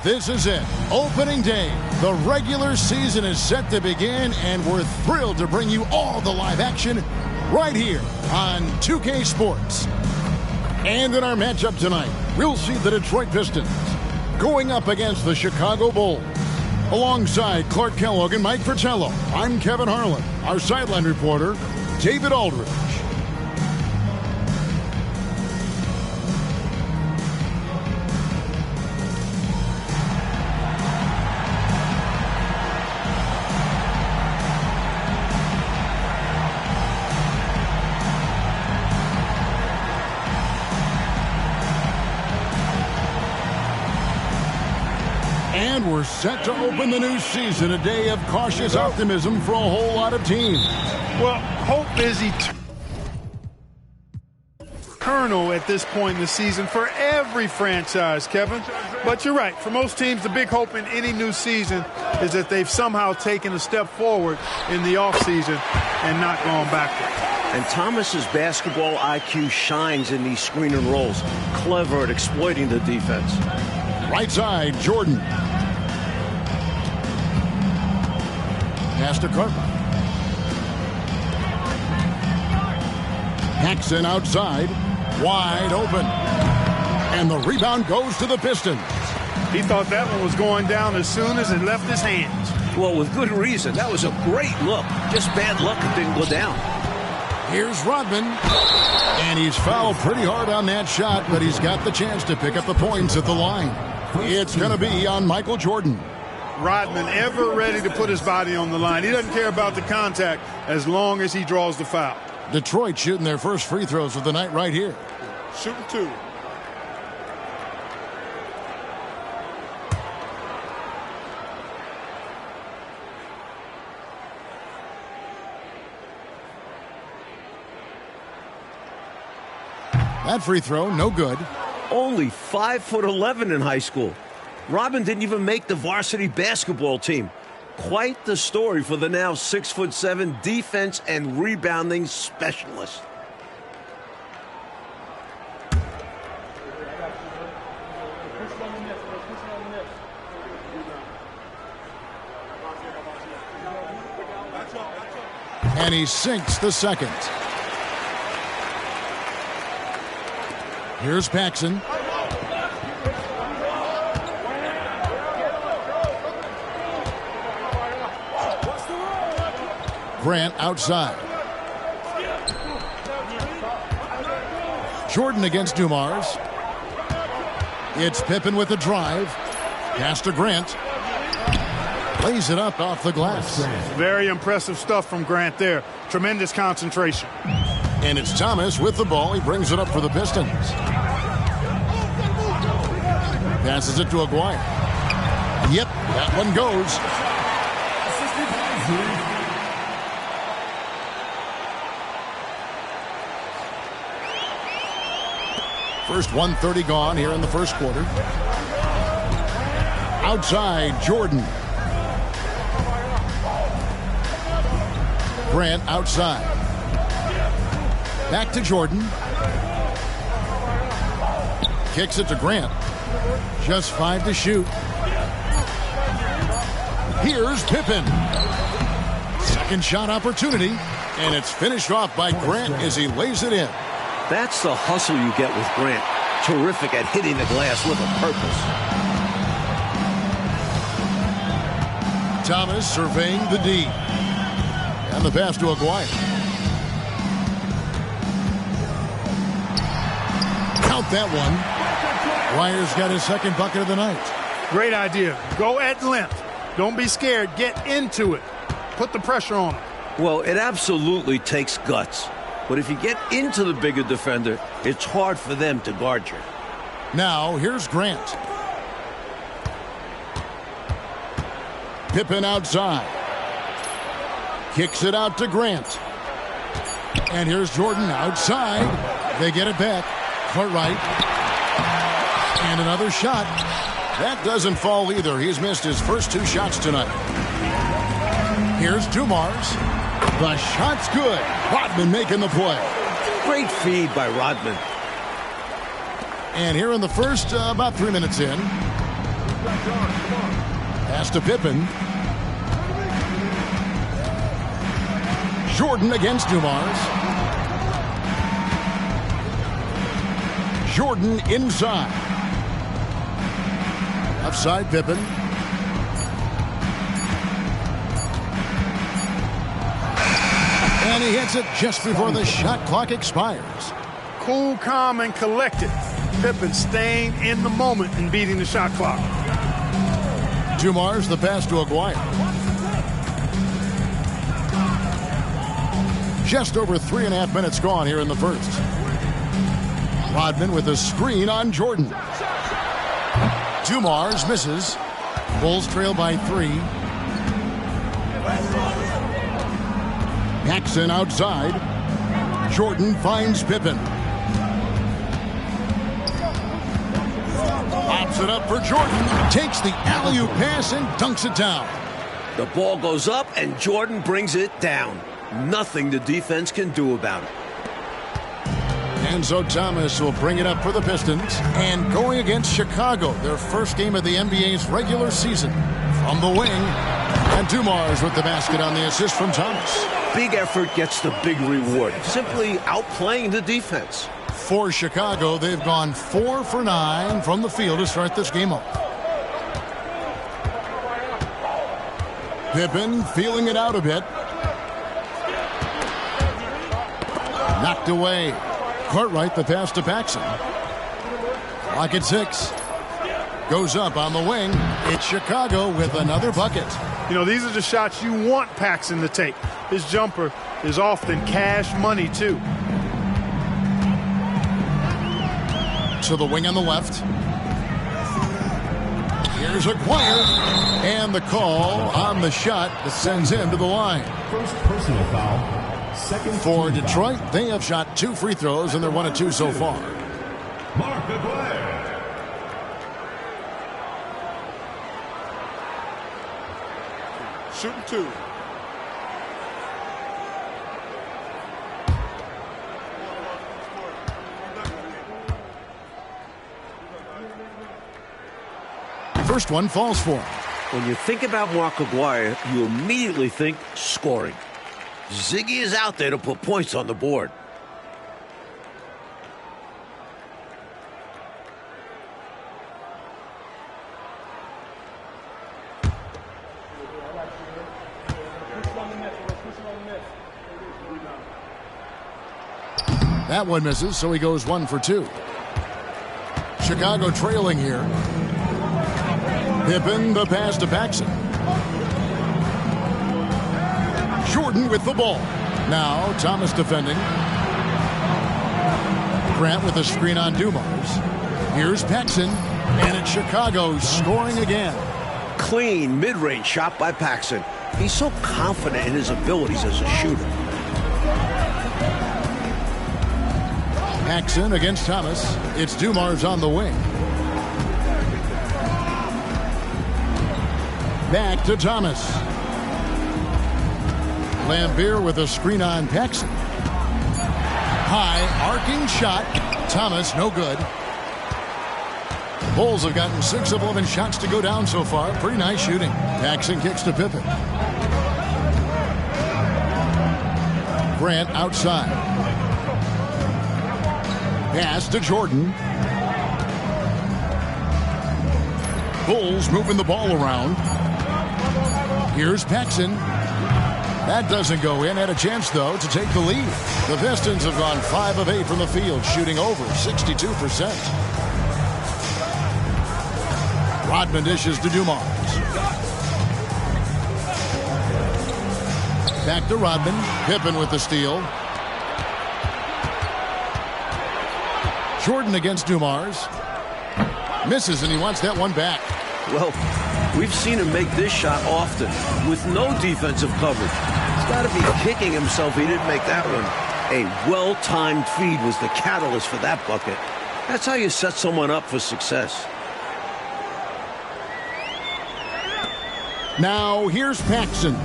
This is it. Opening day. The regular season is set to begin, and we're thrilled to bring you all the live action right here on 2K Sports. And in our matchup tonight, we'll see the Detroit Pistons going up against the Chicago Bulls. Alongside Clark Kellogg and Mike Fratello, I'm Kevin Harlan. Our sideline reporter, David Aldridge. And we're set to open the new season, a day of cautious optimism for a whole lot of teams. Well, hope is eternal at this point in the season for every franchise, Kevin. But you're right. For most teams, the big hope in any new season is that they've somehow taken a step forward in the offseason and not gone backward. And Thomas's basketball IQ shines in these screen and rolls, clever at exploiting the defense. Right side, Jordan. Pass to Cartwright. Paxson outside, wide open. And the rebound goes to the Pistons. He thought that one was going down as soon as it left his hands. Well, with good reason. That was a great look. Just bad luck it didn't go down. Here's Rodman. And he's fouled pretty hard on that shot, but he's got the chance to pick up the points at the line. It's going to be on Michael Jordan. Rodman ever ready to put his body on the line. He doesn't care about the contact as long as he draws the foul. Detroit shooting their first free throws of the night right here. Shooting two. That free throw, no good. Only 5'11" in high school. Robin didn't even make the varsity basketball team. Quite the story for the now 6'7" defense and rebounding specialist. And he sinks the second. Here's Paxson. Grant outside. Jordan against Dumars. It's Pippen with the drive. Pass to Grant. Lays it up off the glass. Very impressive stuff from Grant there. Tremendous concentration. And it's Thomas with the ball. He brings it up for the Pistons. Passes it to Aguirre. Yep, that one goes. First 1:30 gone here in the first quarter. Outside, Jordan. Grant outside. Back to Jordan. Kicks it to Grant. Just 5 to shoot. Here's Pippen. Second shot opportunity. And it's finished off by Grant as he lays it in. That's the hustle you get with Grant. Terrific at hitting the glass with a purpose. Thomas surveying the D. And the pass to Aguirre. Count that one. Aguirre's got his second bucket of the night. Great idea. Go at length. Don't be scared. Get into it. Put the pressure on him. Well, it absolutely takes guts. But if you get into the bigger defender, it's hard for them to guard you. Now, here's Grant. Pippen outside. Kicks it out to Grant. And here's Jordan outside. They get it back. Cartwright. And another shot. That doesn't fall either. He's missed his first 2 shots tonight. Here's Dumars. The shot's good. Rodman making the play. Great feed by Rodman. And here in the first, about 3 minutes in, Pass to Pippen. Jordan against Dumars. Jordan inside. Outside Pippen. And he hits it just before the shot clock expires. Cool, calm, and collected. Pippen staying in the moment and beating the shot clock. Dumars the pass to Aguirre. Just over 3.5 minutes gone here in the first. Rodman with a screen on Jordan. Dumars misses. Bulls trail by 3. Paxson outside. Jordan finds Pippen. Pops it up for Jordan. Takes the alley-oop pass and dunks it down. The ball goes up and Jordan brings it down. Nothing the defense can do about it. Enzo Thomas will bring it up for the Pistons. And going against Chicago, their first game of the NBA's regular season. From the wing. And Dumars with the basket on the assist from Thomas. Big effort gets the big reward. Simply outplaying the defense. For Chicago, they've gone 4 for 9 from the field to start this game off. Pippen feeling it out a bit. Knocked away. Cartwright the pass to Paxson. Clock at 6. Goes up on the wing. It's Chicago with another bucket. You know, these are the shots you want Paxson to take. His jumper is often cash money, too. To the wing on the left. Here's Aguirre. And the call on the shot that sends him to the line. First personal foul. Second for Detroit, they have shot 2 free throws, and they're 1 of 2 so far. Mark Aguirre. Shooting 2. First one falls for him. When you think about Mark Aguirre, you immediately think scoring. Ziggy is out there to put points on the board. That one misses, so he goes 1 for 2. Chicago trailing here. Pippen the pass to Paxson. Jordan with the ball. Now Thomas defending. Grant with a screen on Dumars. Here's Paxson. And it's Chicago scoring again. Clean mid-range shot by Paxson. He's so confident in his abilities as a shooter. Paxson against Thomas. It's Dumars on the wing. Back to Thomas. Lambeer with a screen on Paxson. High arcing shot. Thomas no good. Bulls have gotten 6 of 11 shots to go down so far. Pretty nice shooting. Paxson kicks to Pippen. Grant outside. Pass to Jordan. Bulls moving the ball around. Here's Paxson. That doesn't go in. Had a chance, though, to take the lead. The Pistons have gone 5 of 8 from the field, shooting over 62%. Rodman dishes to Dumars. Back to Rodman. Pippen with the steal. Jordan against Dumars. Misses, and he wants that one back. Well, we've seen him make this shot often with no defensive coverage. He's got to be kicking himself he didn't make that one. A well-timed feed was the catalyst for that bucket. That's how you set someone up for success. Now, here's Paxson.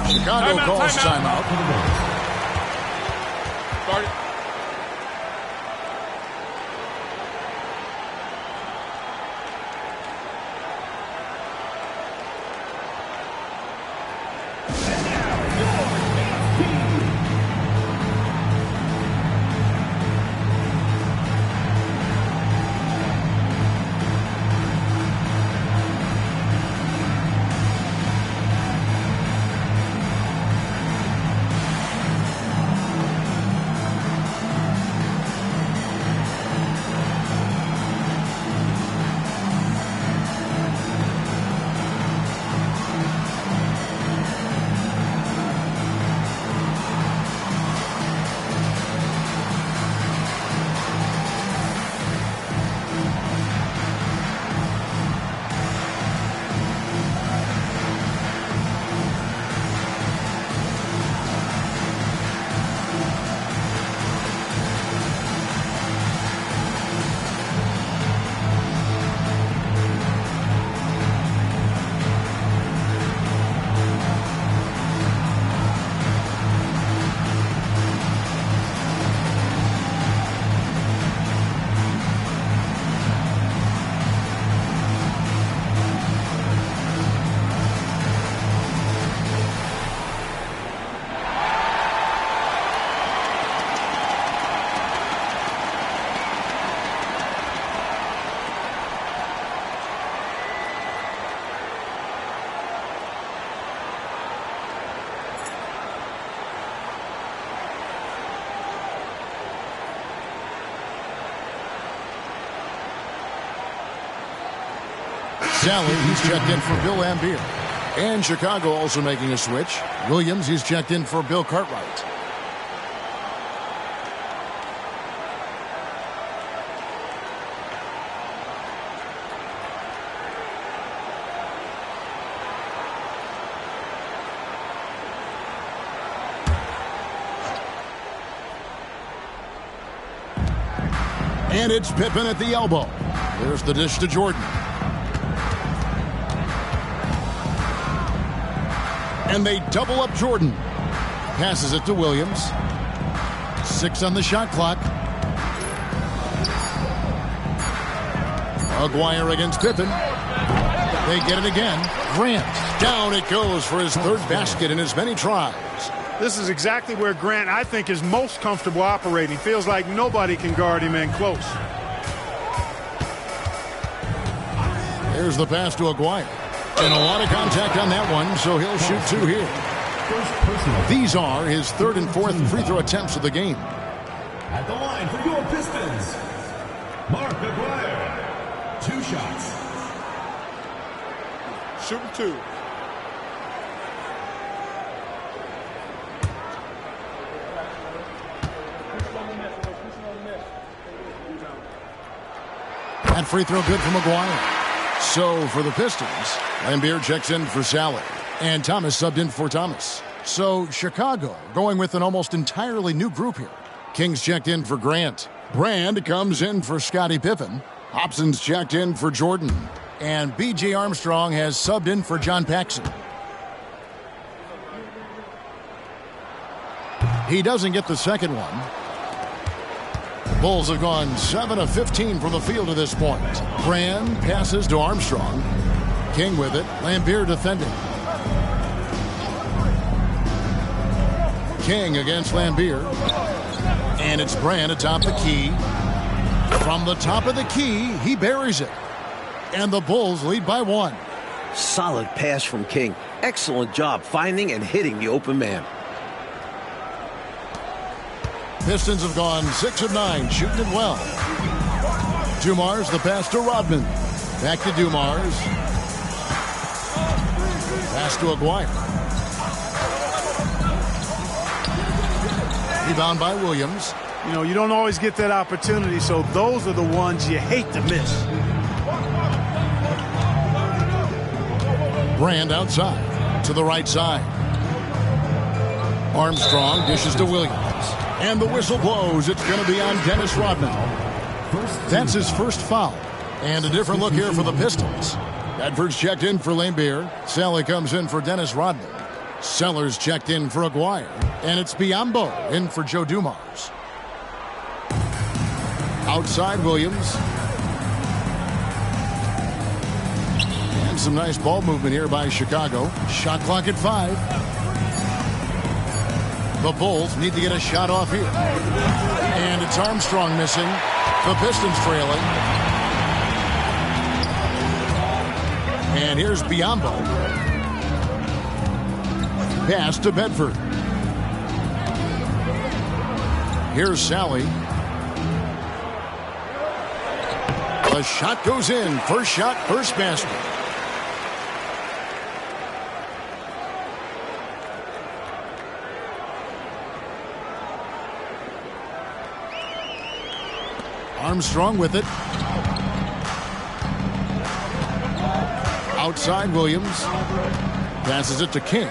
Chicago calls timeout. Start it. Sally, he's checked in for Bill Lambier. And Chicago also making a switch. Williams, he's checked in for Bill Cartwright. And it's Pippen at the elbow. There's the dish to Jordan. And they double up Jordan. Passes it to Williams. 6 on the shot clock. Aguirre against Pippen. They get it again. Grant. Down it goes for his third basket in as many tries. This is exactly where Grant, I think, is most comfortable operating. Feels like nobody can guard him in close. There's the pass to Aguirre. And a lot of contact on that one, so he'll shoot 2 here. These are his third and fourth free throw attempts of the game. At the line for your Pistons, Mark Aguirre. 2 shots. Shooting 2. That free throw good from Aguirre. So for the Pistons, Lambier checks in for Sally, and Thomas subbed in for Thomas. So Chicago going with an almost entirely new group here. Kings checked in for Grant. Brand comes in for Scottie Pippen. Hobson's checked in for Jordan. And B.J. Armstrong has subbed in for John Paxson. He doesn't get the second one. Bulls have gone 7 of 15 from the field to this point. Brand passes to Armstrong. King with it. Lambier defending. King against Lambier. And it's Brand atop the key. From the top of the key, he buries it. And the Bulls lead by 1. Solid pass from King. Excellent job finding and hitting the open man. Pistons have gone 6 of 9, shooting it well. Dumars, the pass to Rodman. Back to Dumars. Pass to Aguirre. Rebound by Williams. You know, you don't always get that opportunity, so those are the ones you hate to miss. Brand outside to the right side. Armstrong dishes to Williams. And the whistle blows. It's going to be on Dennis Rodman. That's his first foul. And a different look here for the Pistons. Edwards checked in for Lambier. Sally comes in for Dennis Rodman. Sellers checked in for Aguirre. And it's Biyombo in for Joe Dumars. Outside Williams. And some nice ball movement here by Chicago. Shot clock at 5. The Bulls need to get a shot off here. And it's Armstrong missing. The Pistons trailing. And here's Biyombo. Pass to Bedford. Here's Sally. The shot goes in. First shot, first basket. Armstrong with it. Outside Williams. Passes it to King.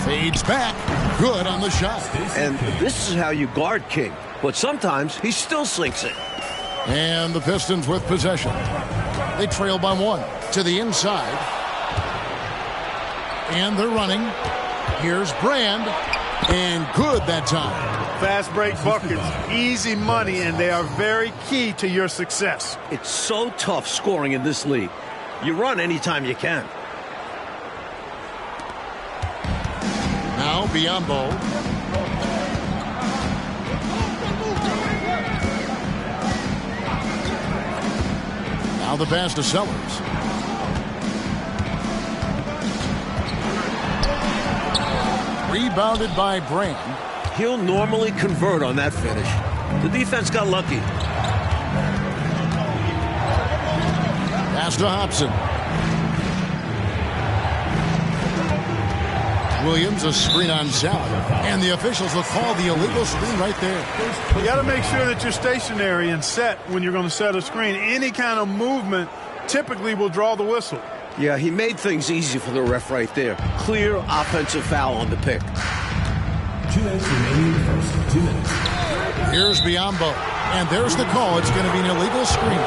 Fades back. Good on the shot. And this is how you guard King. But sometimes he still sinks it. And the Pistons with possession. They trail by 1 to the inside. And they're running. Here's Brand. And good that time. Fast break buckets, easy money, and they are very key to your success. It's so tough scoring in this league. You run anytime you can. Now Biyombo. Now the pass to Sellers. Rebounded by Brand. He'll normally convert on that finish. The defense got lucky. Pass to Hobson. Williams, a screen on Sally. And the officials will call the illegal screen right there. You got to make sure that you're stationary and set when you're going to set a screen. Any kind of movement typically will draw the whistle. Yeah, he made things easy for the ref right there. Clear offensive foul on the pick. 2 minutes remaining in the first. 2 minutes. Here's Biombo. And there's the call. It's going to be an illegal screen.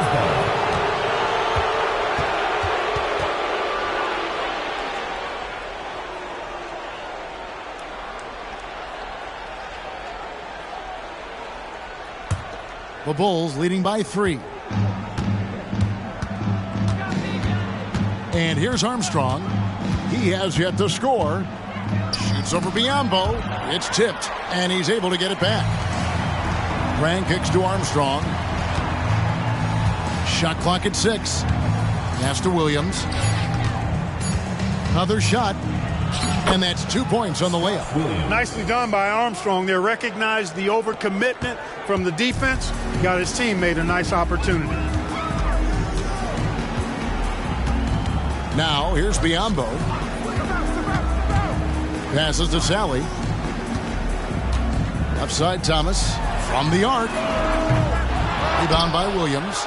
The Bulls leading by 3. And here's Armstrong. He has yet to score. Shoots over Biombo. It's tipped, and he's able to get it back. Brand kicks to Armstrong. Shot clock at 6. Pass to Williams. Another shot. And that's 2 points on the layup. Nicely done by Armstrong there. Recognized the overcommitment from the defense. Got his teammate a nice opportunity. Now, here's Biombo. Passes to Sally. Left side, Thomas. From the arc. Rebound by Williams.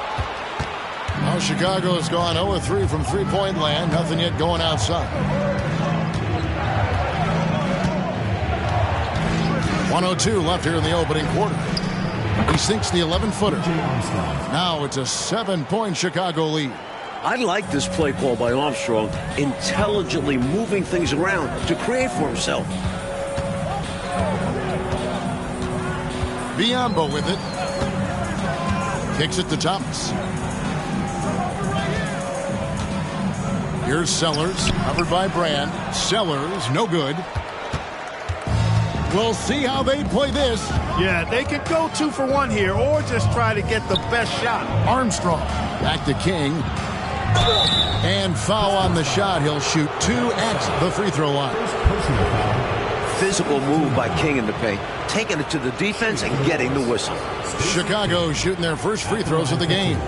Now Chicago has gone 0-3 from three-point land. Nothing yet going outside. 1:02 left here in the opening quarter. He sinks the 11-footer. Now it's a 7-point Chicago lead. I like this play call by Armstrong, intelligently moving things around to create for himself. Biombo with it. Kicks it to Thomas. Here's Sellers, covered by Brand. Sellers, no good. We'll see how they play this. Yeah, they could go 2 for 1 here or just try to get the best shot. Armstrong, back to King. And foul on the shot. He'll shoot 2 at the free throw line. Physical move by King in the paint, taking it to the defense and getting the whistle. Chicago shooting their first free throws of the game.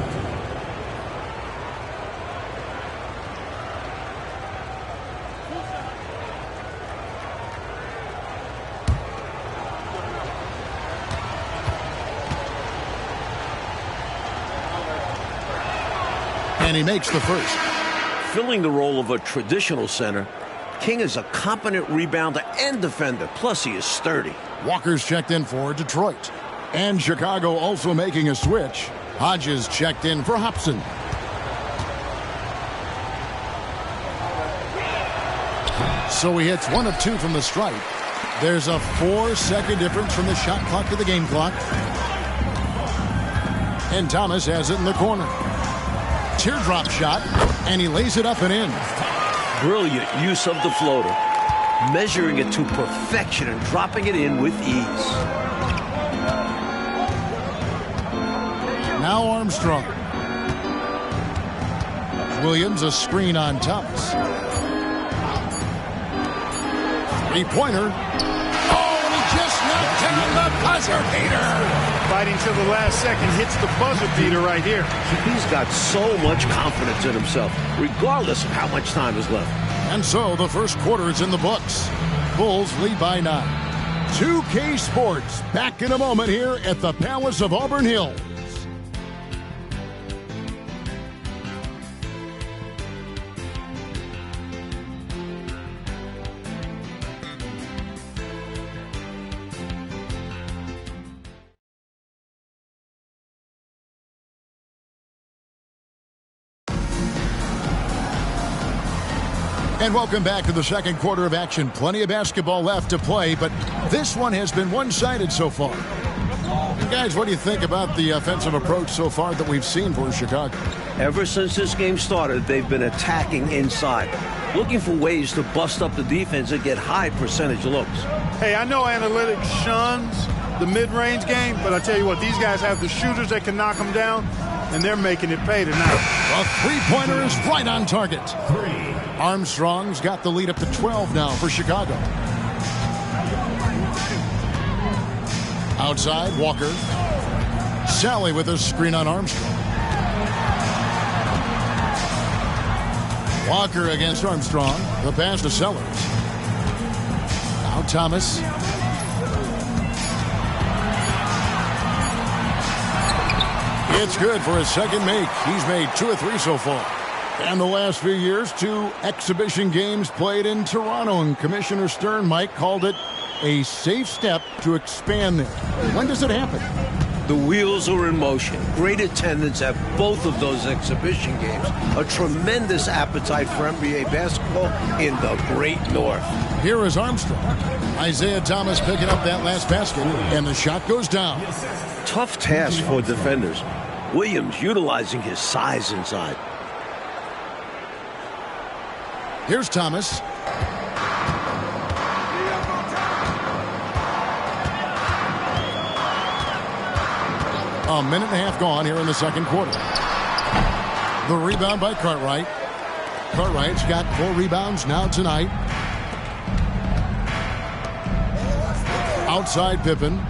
And he makes the first. Filling the role of a traditional center, King is a competent rebounder and defender, plus he is sturdy. Walker's checked in for Detroit. And Chicago also making a switch. Hodges checked in for Hobson. So he hits 1 of 2 from the stripe. There's a 4-second difference from the shot clock to the game clock. And Thomas has it in the corner. Teardrop shot, and he lays it up and in. Brilliant use of the floater, measuring it to perfection and dropping it in with ease. Now Armstrong. Williams, a screen on Thomas. Three-pointer. Oh, and he just knocked down the buzzer beater. Fighting till the last second, hits the buzzer beater right here. He's got so much confidence in himself, regardless of how much time is left. And so the first quarter is in the books. Bulls lead by 9. 2K Sports back in a moment here at the Palace of Auburn Hills. And welcome back to the second quarter of action. Plenty of basketball left to play, but this one has been one-sided so far. And guys, what do you think about the offensive approach so far that we've seen for Chicago? Ever since this game started, they've been attacking inside, looking for ways to bust up the defense and get high percentage looks. Hey, I know analytics shuns the mid-range game, but I tell you what, these guys have the shooters that can knock them down, and they're making it pay tonight. A three-pointer is right on target. Armstrong's got the lead up to 12 now for Chicago. Outside, Walker. Sally with a screen on Armstrong. Walker against Armstrong. The pass to Sellers. Now Thomas. It's good for his second make. He's made 2 or 3 so far. And the last few years, 2 exhibition games played in Toronto. And Commissioner Stern, Mike, called it a safe step to expand there. When does it happen? The wheels are in motion. Great attendance at both of those exhibition games. A tremendous appetite for NBA basketball in the Great North. Here is Armstrong. Isaiah Thomas picking up that last basket, and the shot goes down. Tough task for defenders. Williams utilizing his size inside. Here's Thomas. A minute and a half gone here in the second quarter. The rebound by Cartwright. Cartwright's got 4 rebounds now tonight. Outside Pippen.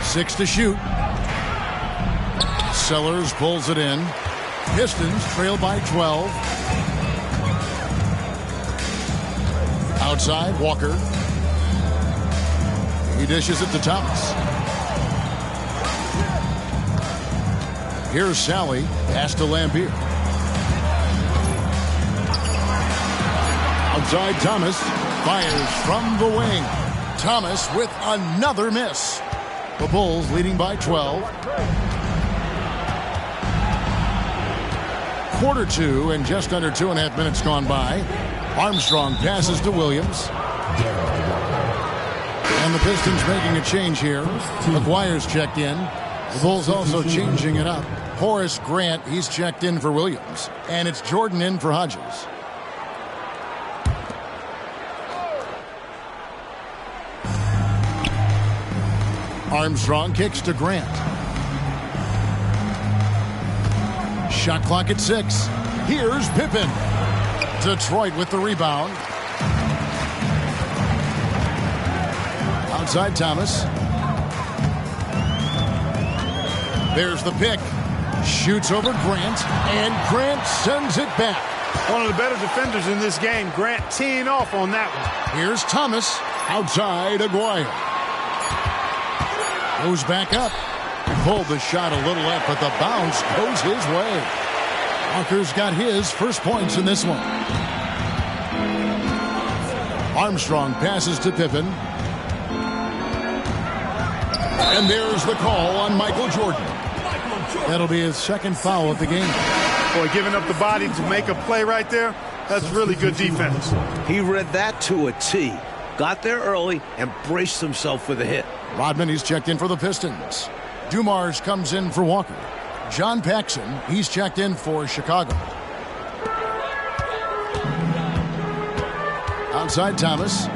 Six to shoot. Sellers pulls it in. Pistons trail by 12. Outside, Walker. He dishes it to Thomas. Here's Sally. Pass to Lampier. Outside, Thomas. Fires from the wing. Thomas with another miss. The Bulls leading by 12. Quarter 2 and just under 2.5 minutes gone by. Armstrong passes to Williams. And the Pistons making a change here. McGuire's checked in. The Bulls also changing it up. Horace Grant, he's checked in for Williams. And it's Jordan in for Hodges. Armstrong kicks to Grant. Shot clock at 6. Here's Pippen. Detroit with the rebound. Outside Thomas. There's the pick. Shoots over Grant, and Grant sends it back. One of the better defenders in this game. Grant teeing off on that one. Here's Thomas. Outside Aguirre. Goes back up. Pulled the shot a little up, but the bounce goes his way. Walker's got his first points in this one. Armstrong passes to Pippen. And there's the call on Michael Jordan. That'll be his second foul of the game. Boy, giving up the body to make a play right there, that's really good defense. He read that to a T. Got there early and braced himself for the hit. Rodman, he's checked in for the Pistons. Dumars comes in for Walker. John Paxson, he's checked in for Chicago. Outside Thomas.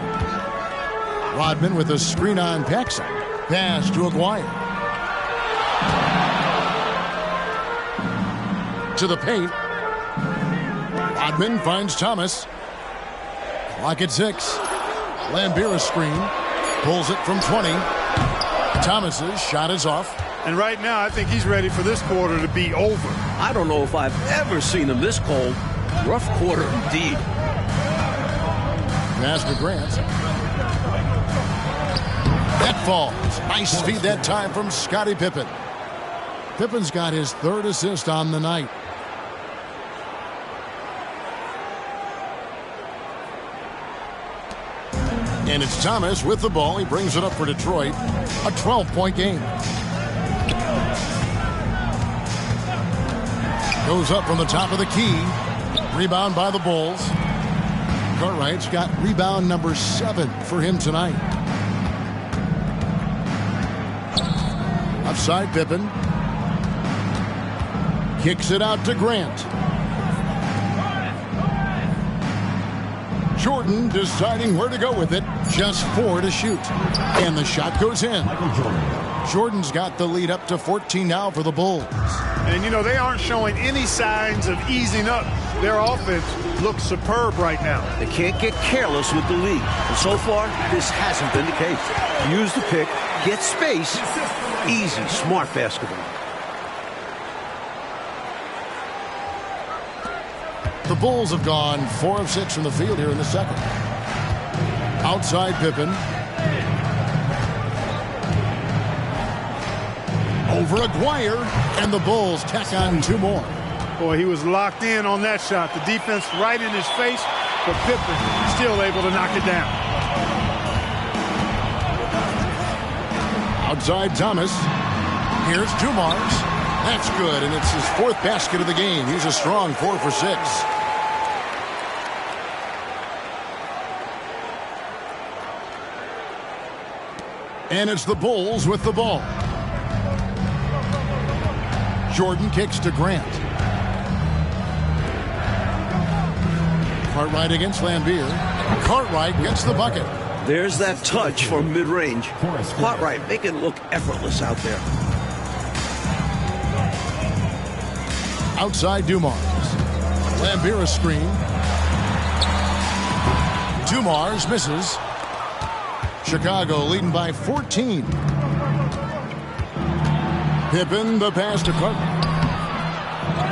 Rodman with a screen on Paxson. Pass to Aguirre. To the paint. Rodman finds Thomas. Clock at 6. Lampier screen. Pulls it from 20. Thomas's shot is off. And right now, I think he's ready for this quarter to be over. I don't know if I've ever seen him this cold. Rough quarter indeed. Pass to Grant. That falls. Nice feed that time from Scottie Pippen. Pippen's got his 3rd assist on the night. And it's Thomas with the ball. He brings it up for Detroit. A 12-point game. Goes up from the top of the key. Rebound by the Bulls. Cartwright's got rebound number 7 for him tonight. Outside Pippen. Kicks it out to Grant. Jordan deciding where to go with it. Just 4 to shoot. And the shot goes in. Jordan's got the lead up to 14 now for the Bulls. And, you know, they aren't showing any signs of easing up. Their offense looks superb right now. They can't get careless with the lead. And so far, this hasn't been the case. Use the pick, get space. Easy, smart basketball. The Bulls have gone 4 of 6 from the field here in the second. Outside Pippen. Over Aguirre, and the Bulls tack on 2 more. Boy, he was locked in on that shot. The defense right in his face, but Pippen still able to knock it down. Outside Thomas. Here's Dumars. That's good, and it's his 4th basket of the game. He's a strong 4 for 6. And it's the Bulls with the ball. Jordan kicks to Grant. Cartwright against Lambier. Cartwright gets the bucket. There's that touch from mid-range. Cartwright making it look effortless out there. Outside Dumars. Lambier a screen. Dumars misses. Chicago leading by 14. Pippen, the pass to Cartwright.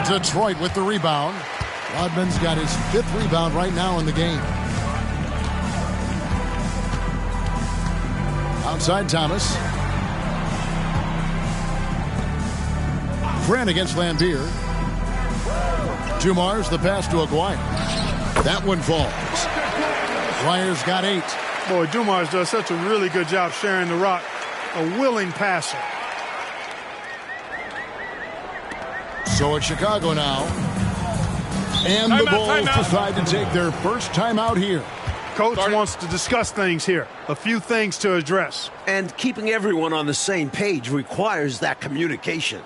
Detroit with the rebound. Rodman's got his 5th rebound right now in the game. Outside Thomas. Grant against Lambier. Dumars, the pass to Aguirre. That one falls. Aguirre's got 8. Boy, Dumars does such a really good job sharing the rock. A willing passer. So it's Chicago now. And the Bulls decide to take their first timeout here. Coach wants to discuss things here. A few things to address. And keeping everyone on the same page requires that communication.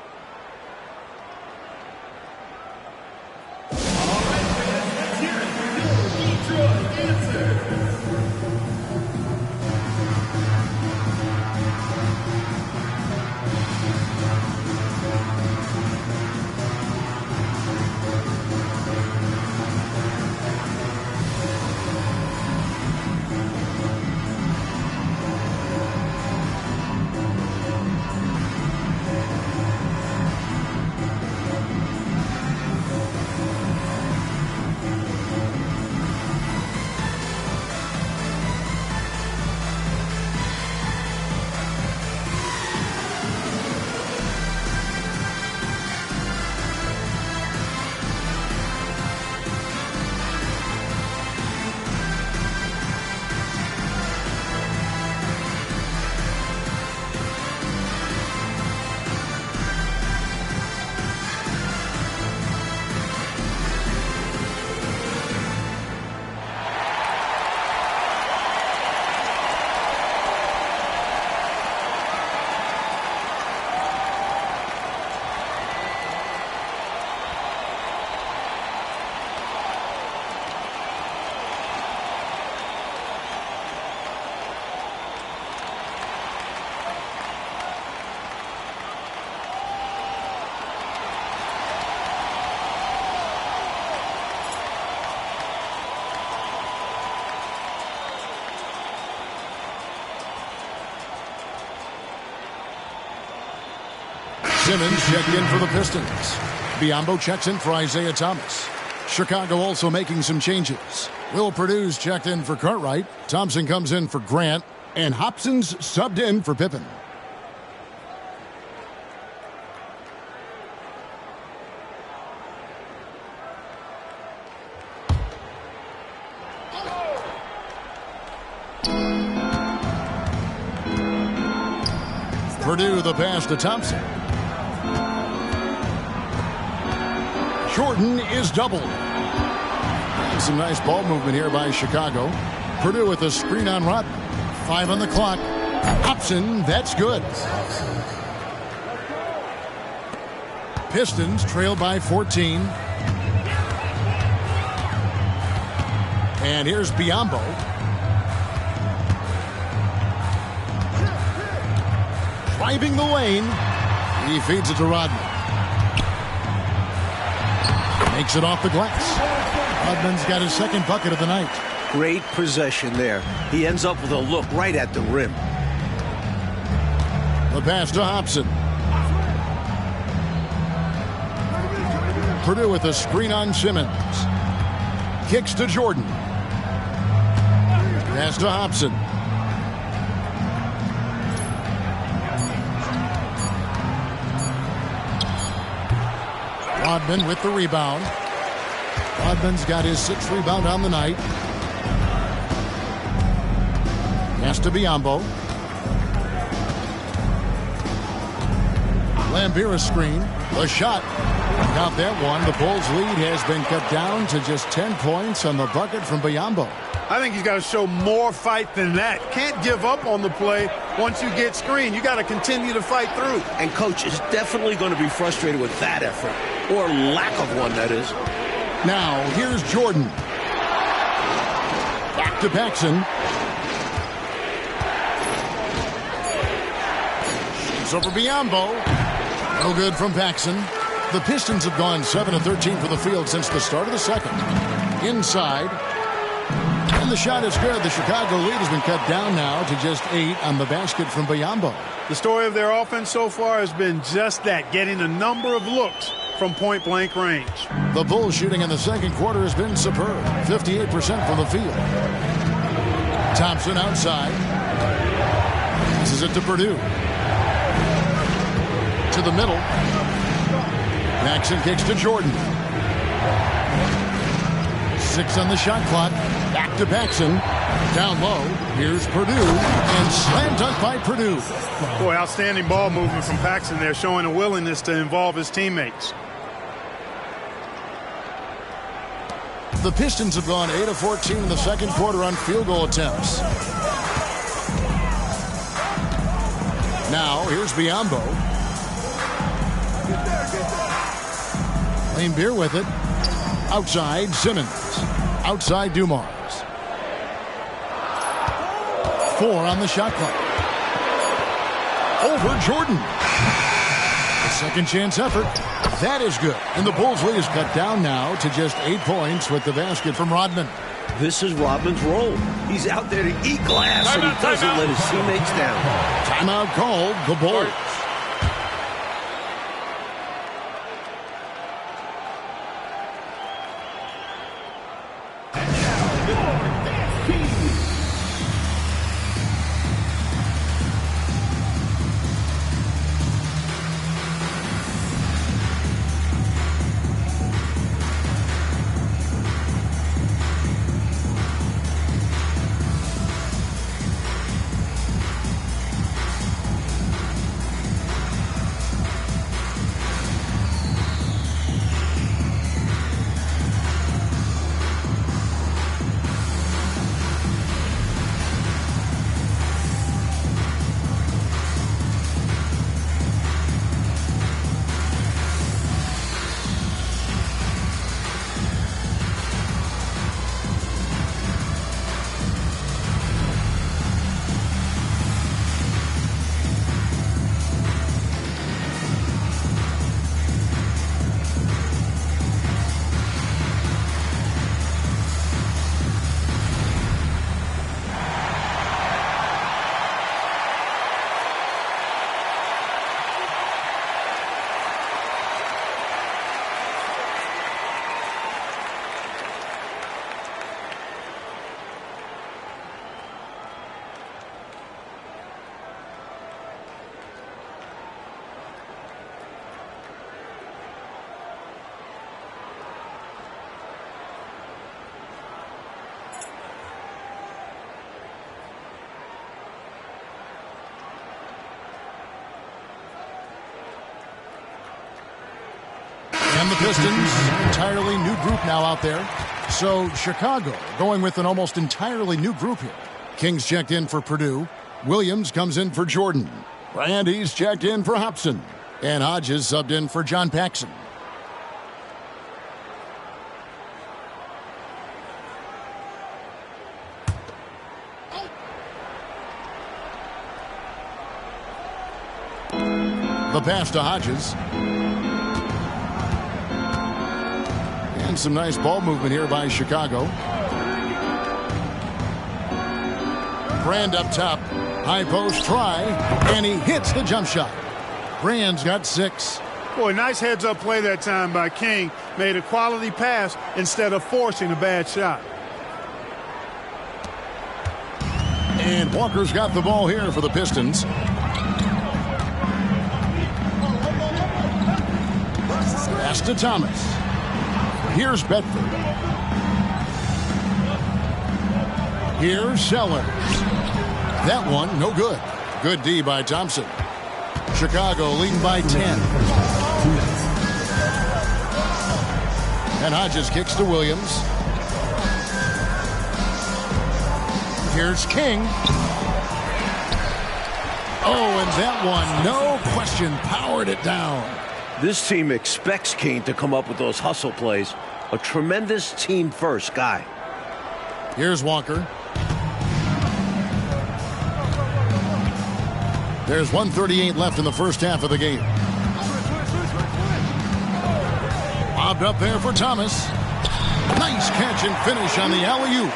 Simmons checked in for the Pistons. Biyombo checks in for Isaiah Thomas. Chicago also making some changes. Will Perdue's checked in for Cartwright. Thompson comes in for Grant. And Hobson's subbed in for Pippen. Perdue the pass to Thompson. Jordan is doubled. And some nice ball movement here by Chicago. Perdue with a screen on Rodman. 5 on the clock. Hobson, that's good. Pistons trail by 14. And here's Biyombo. Driving the lane. He feeds it to Rodman. Makes it off the glass. Rodman's got his second bucket of the night. Great possession there. He ends up with a look right at the rim. The pass to Hobson. Purdue with a screen on Simmons. Kicks to Jordan. Pass to Hobson. Rodman with the rebound. Rodman's got his 6th rebound on the night. Pass to Biyombo. Lambier screen. The shot. Got that one. The Bulls' lead has been cut down to just 10 points on the bucket from Biyombo. I think he's got to show more fight than that. Can't give up on the play once you get screened. You got to continue to fight through. And Coach is definitely going to be frustrated with that effort, or lack of one, that is. Now, here's Jordan. Back to Paxson. Shoots over Biyombo. No good from Paxson. The Pistons have gone 7 of 13 for the field since the start of the second. Inside. And the shot is good. The Chicago lead has been cut down now to just 8 on the basket from Biyombo. The story of their offense so far has been just that, getting a number of looks from point-blank range. The Bulls shooting in the second quarter has been superb. 58% from the field. Thompson outside. Passes it to Purdue. To the middle. Paxson kicks to Jordan. 6 on the shot clock. Back to Paxson. Down low. Here's Purdue. And slam dunk by Purdue. Boy, outstanding ball movement from Paxson there, showing a willingness to involve his teammates. The Pistons have gone 8 of 14 in the second quarter on field goal attempts. Now, here's Biyombo. Lambier with it. Outside, Simmons. Outside, Dumars. 4 on the shot clock. Over Jordan. A second chance effort. That is good. And the Bulls' lead is cut down now to just 8 points with the basket from Rodman. This is Rodman's role. He's out there to eat glass, and he doesn't let his teammates down. Timeout called. The Bulls. And the Pistons, entirely new group now out there. So Chicago going with an almost entirely new group here. Kings checked in for Purdue. Williams comes in for Jordan. Randy's checked in for Hobson. And Hodges subbed in for John Paxson. The pass to Hodges. And some nice ball movement here by Chicago. Brand up top. High post try. And he hits the jump shot. Brand's got 6. Boy, nice heads-up play that time by King. Made a quality pass instead of forcing a bad shot. And Walker's got the ball here for the Pistons. Pass to Thomas. Here's Bedford. Here's Sellers. That one, no good. Good D by Thompson. Chicago leading by 10. And Hodges kicks to Williams. Here's King. Oh, and that one, no question, powered it down. This team expects King to come up with those hustle plays. A tremendous team-first guy. Here's Walker. There's 1:38 left in the first half of the game. Bobbed up there for Thomas. Nice catch and finish on the alley-oop.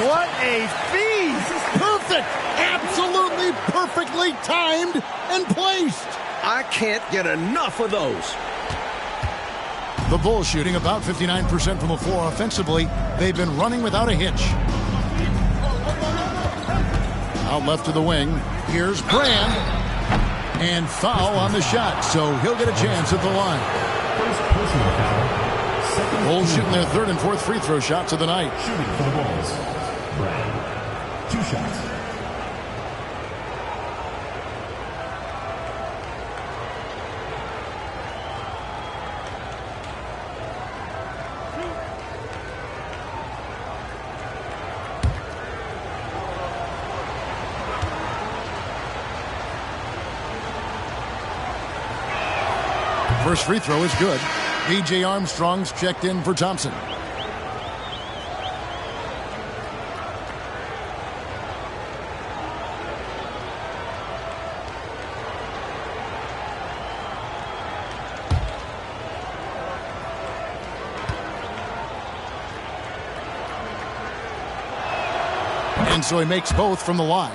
What a feed! Perfect! Absolutely perfectly timed and placed. I can't get enough of those. The Bulls shooting about 59% from the floor offensively. They've been running without a hitch. Out left to the wing. Here's Brand. And foul on the shot, so he'll get a chance at the line. First personal foul. Bulls shooting their third and fourth free throw shots of the night. Shooting for the Bulls. Brand. 2 shots. First free throw is good. B.J. Armstrong's checked in for Thompson. And so he makes both from the line.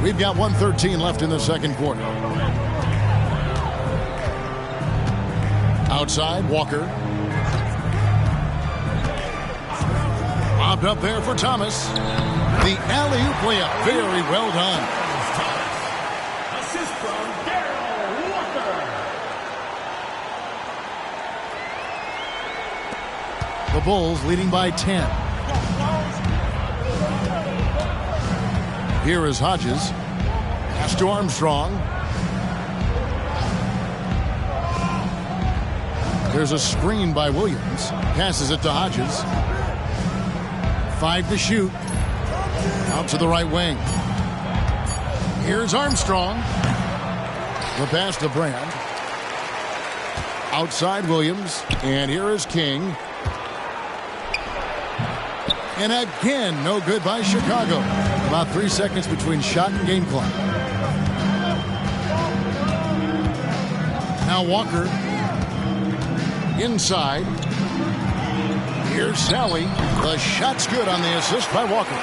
We've got 1:13 left in the second quarter. Outside, Walker. Bobbed up there for Thomas. The alley-oop layup, very well done. Assist from Darryl Walker. The Bulls leading by 10. Here is Hodges. Pass to Armstrong. There's a screen by Williams. Passes it to Hodges. 5 to shoot. Out to the right wing. Here's Armstrong. The pass to Brand. Outside Williams. And here is King. And again, no good by Chicago. About 3 seconds between shot and game clock. Now Walker. Inside. Here's Sally. The shot's good on the assist by Walker.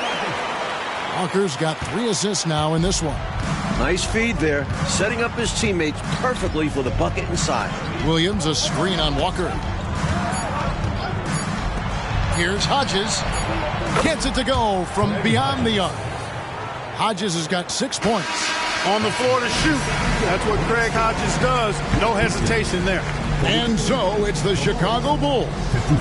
Walker's got 3 assists now in this one. Nice feed there, setting up his teammates perfectly for the bucket inside. Williams, a screen on Walker. Here's Hodges. Gets it to go from beyond the arc. Hodges has got 6 points. On the floor to shoot. That's what Craig Hodges does. No hesitation there. And so it's the Chicago Bulls.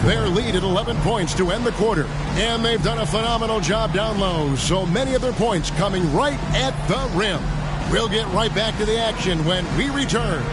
Their lead at 11 points to end the quarter. And they've done a phenomenal job down low. So many of their points coming right at the rim. We'll get right back to the action when we return.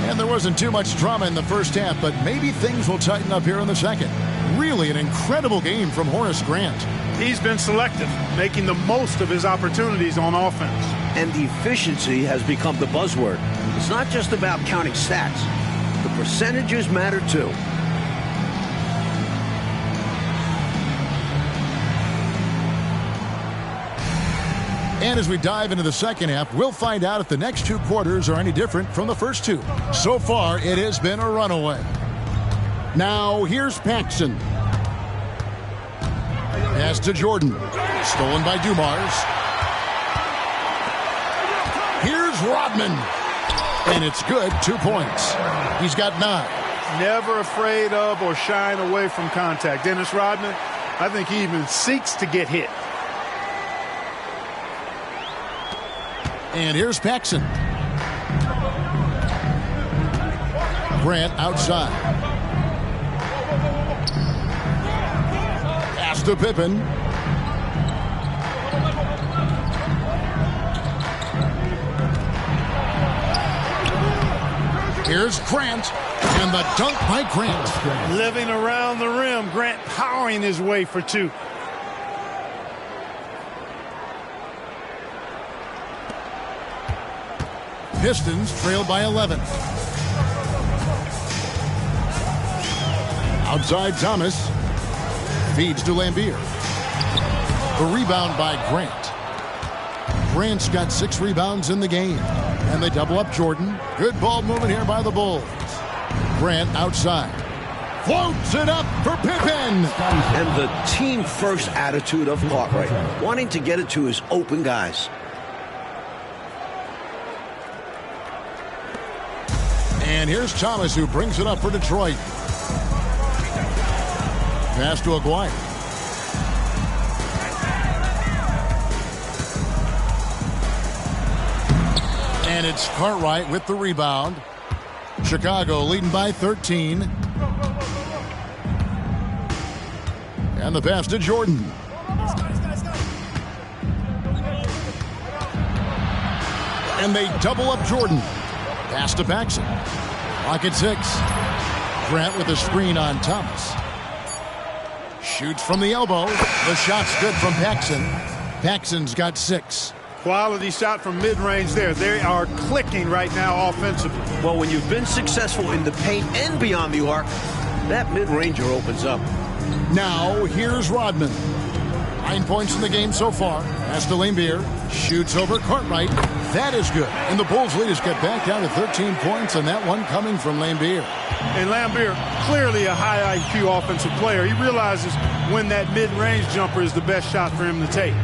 And there wasn't too much drama in the first half, but maybe things will tighten up here in the second. Really an incredible game from Horace Grant. He's been selective, making the most of his opportunities on offense. And efficiency has become the buzzword. It's not just about counting stats. The Percentages matter too. And as we dive into the second half, we'll find out if the next 2 quarters are any different from the first 2. So far, it has been a runaway. Now, here's Paxson. Pass to Jordan. Stolen by Dumars. Here's Rodman. And it's good, 2 points. He's got 9. Never afraid of or shying away from contact. Dennis Rodman, I think he even seeks to get hit. And here's Paxson. Grant outside. Pass to Pippen. Here's Grant. And the dunk by Grant. Living around the rim. Grant powering his way for 2. Pistons trail by 11. Outside Thomas. Feeds to Lambier. The rebound by Grant. Grant's got 6 rebounds in the game. And they double up Jordan. Good ball movement here by the Bulls. Grant outside. Floats it up for Pippen. And the team-first attitude of Cartwright, wanting to get it to his open guys. And here's Thomas, who brings it up for Detroit. Pass to Aguirre. And it's Cartwright with the rebound. Chicago leading by 13. And the pass to Jordan. And they double up Jordan. Pass to Paxson. Clock at 6. Grant with a screen on Thomas. Shoots from the elbow. The shot's good from Paxson. Paxson's got 6. Quality shot from mid-range there. They are clicking right now offensively. Well, when you've been successful in the paint and beyond the arc, that mid-ranger opens up. Now, here's Rodman. 9 points in the game so far. Pass to Lambier. Shoots over Cartwright. That is good. And the Bulls lead has got back down to 13 points, and that one coming from Lambier. And Lambier, clearly a high IQ offensive player. He realizes when that mid-range jumper is the best shot for him to take.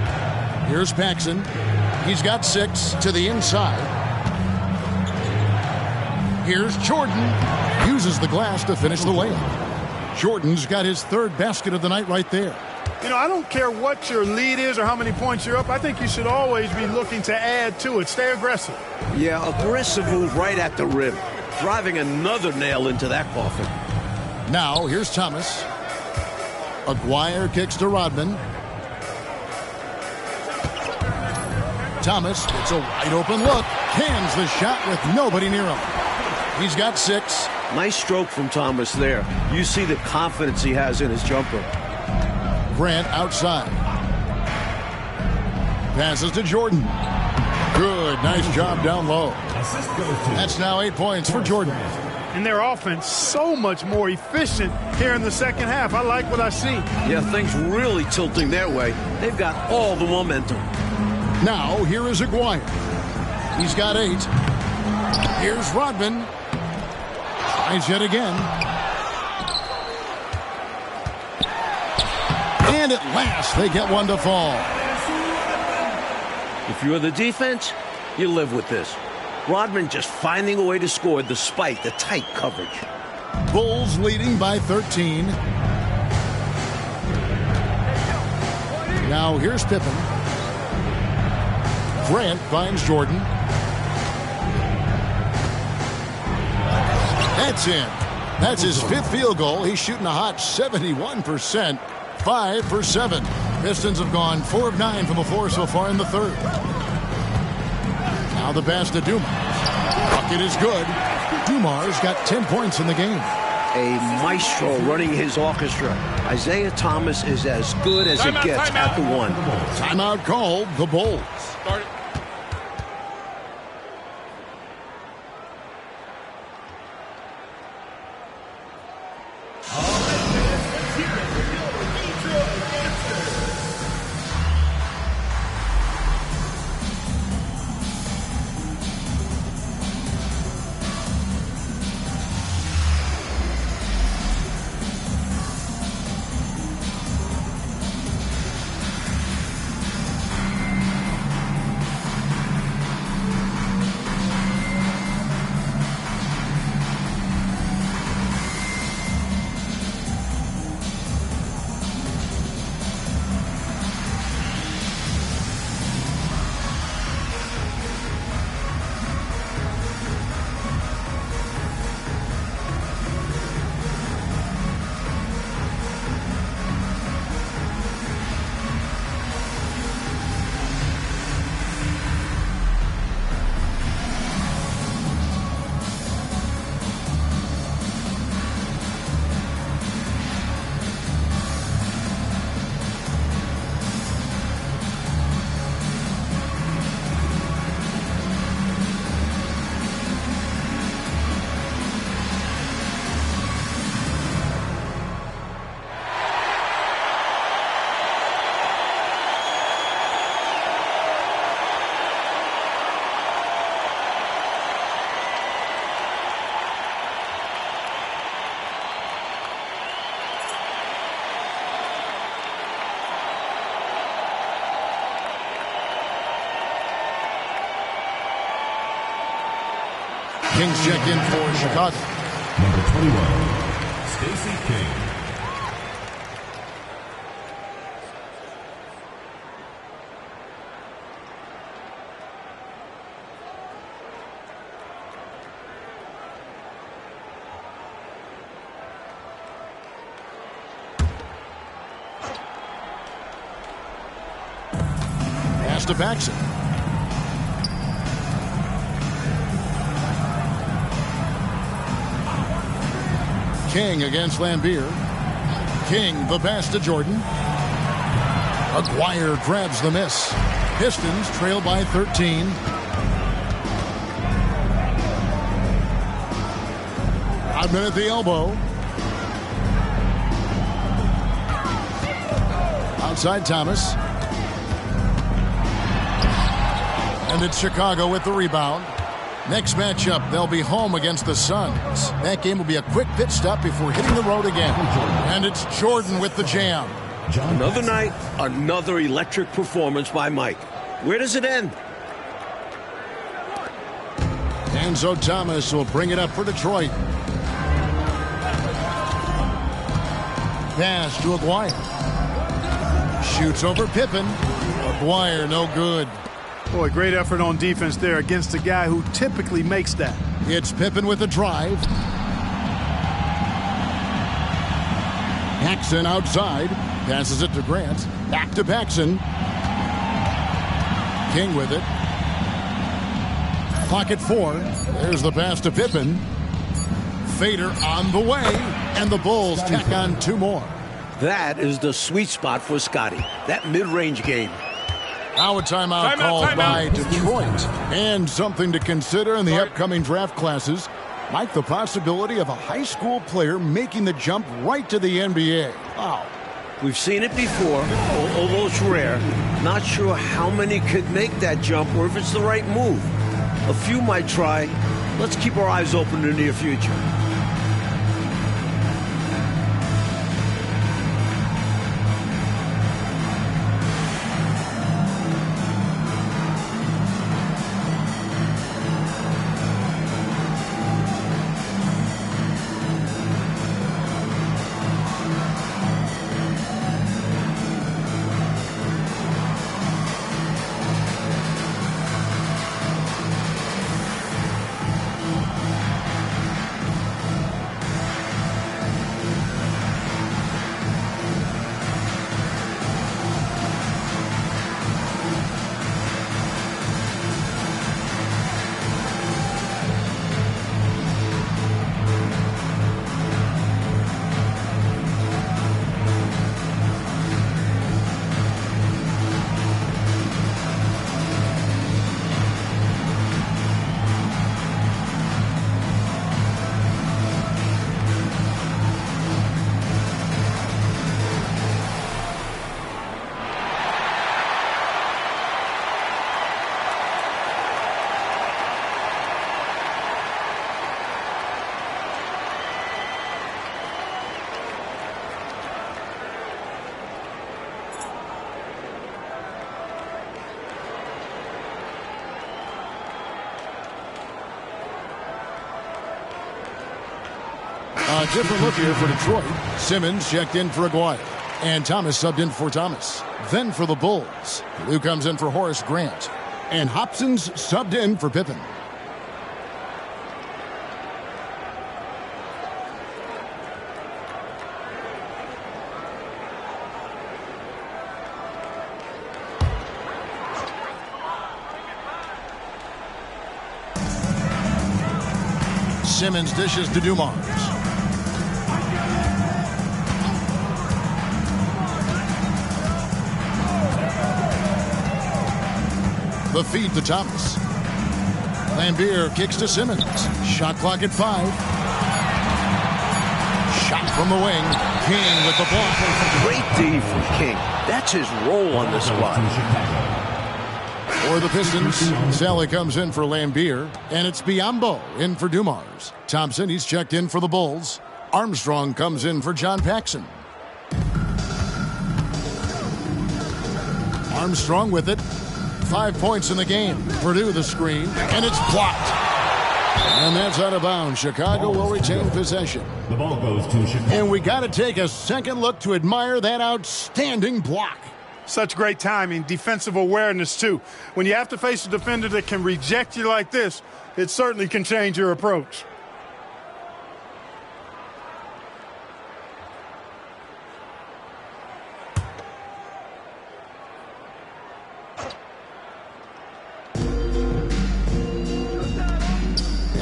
Here's Paxson. He's got 6 to the inside. Here's Jordan. Uses the glass to finish the layup. Jordan's got his 3rd basket of the night right there. You know, I don't care what your lead is or how many points you're up. I think you should always be looking to add to it. Stay aggressive. Yeah, aggressive move right at the rim. Driving another nail into that coffin. Now, here's Thomas. Aguirre kicks to Rodman. Thomas gets a wide open look. Cans the shot with nobody near him. He's got 6. Nice stroke from Thomas there. You see the confidence he has in his jumper. Grant outside. Passes to Jordan. Good. Nice job down low. That's now 8 points for Jordan. And their offense so much more efficient here in the second half. I like what I see. Yeah, things really tilting their way. They've got all the momentum. Now, here is Aguirre. He's got 8. Here's Rodman. Tries yet again. And at last, they get one to fall. If you're the defense, you live with this. Rodman just finding a way to score despite the tight coverage. Bulls leading by 13. Now, here's Pippen. Grant finds Jordan. That's in. That's his 5th field goal. He's shooting a hot 71%. 5 for 7. Pistons have gone 4 of 9 from the floor so far in the 3rd. Now the pass to Dumars. Bucket is good. Dumars got 10 points in the game. A maestro running his orchestra. Isaiah Thomas is as good as it gets at the one. Timeout called, the Bulls. Start it. Kings check in for Chicago. Number 21, Stacey King. Pass to Paxson. King against Lambier. King the pass to Jordan. Aguirre grabs the miss. Pistons trail by 13. Rodman at the elbow. Outside Thomas. And it's Chicago with the rebound. Next matchup, they'll be home against the Suns. That game will be a quick pit stop before hitting the road again. And it's Jordan with the jam. Another night, another electric performance by Mike. Where does it end? Enzo Thomas will bring it up for Detroit. Pass to Aguirre. Shoots over Pippen. Aguirre no good. Boy, great effort on defense there against a guy who typically makes that. It's Pippen with a drive. Paxson outside. Passes it to Grant. Back to Paxson. King with it. Clock at 4. There's the pass to Pippen. Fader on the way. And the Bulls tack on 2 more. That is the sweet spot for Scotty. That mid-range game. Now a timeout called by Detroit. And something to consider in the upcoming draft classes. Like the possibility of a high school player making the jump right to the NBA. Wow. We've seen it before, although it's rare. Not sure how many could make that jump or if it's the right move. A few might try. Let's keep our eyes open in the near future. A different look here for Detroit. Simmons checked in for Aguirre. And Thomas subbed in for Thomas. Then for the Bulls, Lou comes in for Horace Grant. And Hobson's subbed in for Pippen. Simmons dishes to Dumars. The feed to Thomas. Lambier kicks to Simmons. Shot clock at 5. Shot from the wing. King with the block. Great D from King. That's his role on the squad. For the Pistons, Sally comes in for Lambier, and it's Biombo in for Dumars. Thompson, he's checked in for the Bulls. Armstrong comes in for John Paxson. Armstrong with it. 5 points in the game. Purdue the screen, and it's blocked. And that's out of bounds. Chicago will retain possession. The ball goes to Chicago. And we got to take a second look to admire that outstanding block. Such great timing, defensive awareness, too. When you have to face a defender that can reject you like this, it certainly can change your approach.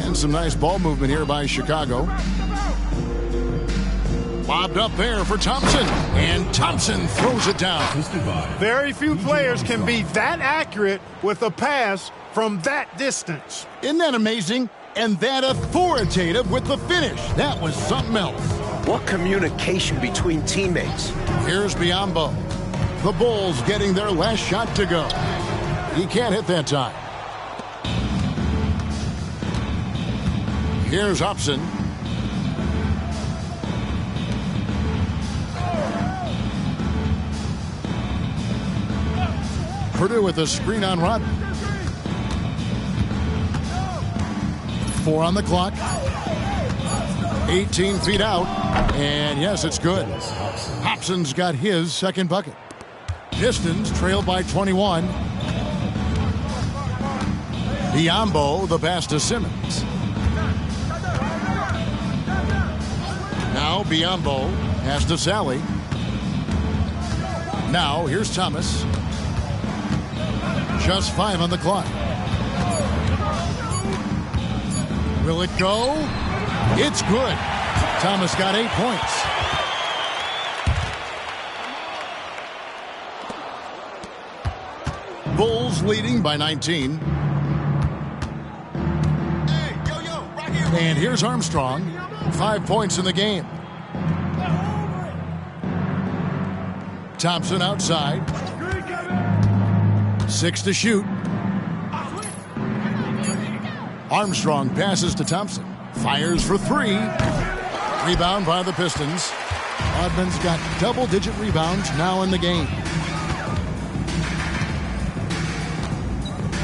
And some nice ball movement here by Chicago. Lobbed up there for Thompson, and Thompson throws it down. Very few players can be that accurate with a pass from that distance. Isn't that amazing? And that authoritative with the finish. That was something else. What communication between teammates. Here's Biyombo. The Bulls getting their last shot to go. He can't hit that time. Here's Hobson. Purdue with a screen on Rodman. 4 on the clock. 18 feet out. And yes, it's good. Hobson's got his second bucket. Pistons trail by 21. Biyombo, the pass to Simmons. Now Biyombo has to Sally. Now here's Thomas. Just 5 on the clock. Will it go? It's good. Thomas got 8 points. Bulls leading by 19. And here's Armstrong. 5 points in the game. Thompson outside. 6 to shoot. Armstrong passes to Thompson. Fires for 3. Rebound by the Pistons. Rodman's got double-digit rebounds now in the game.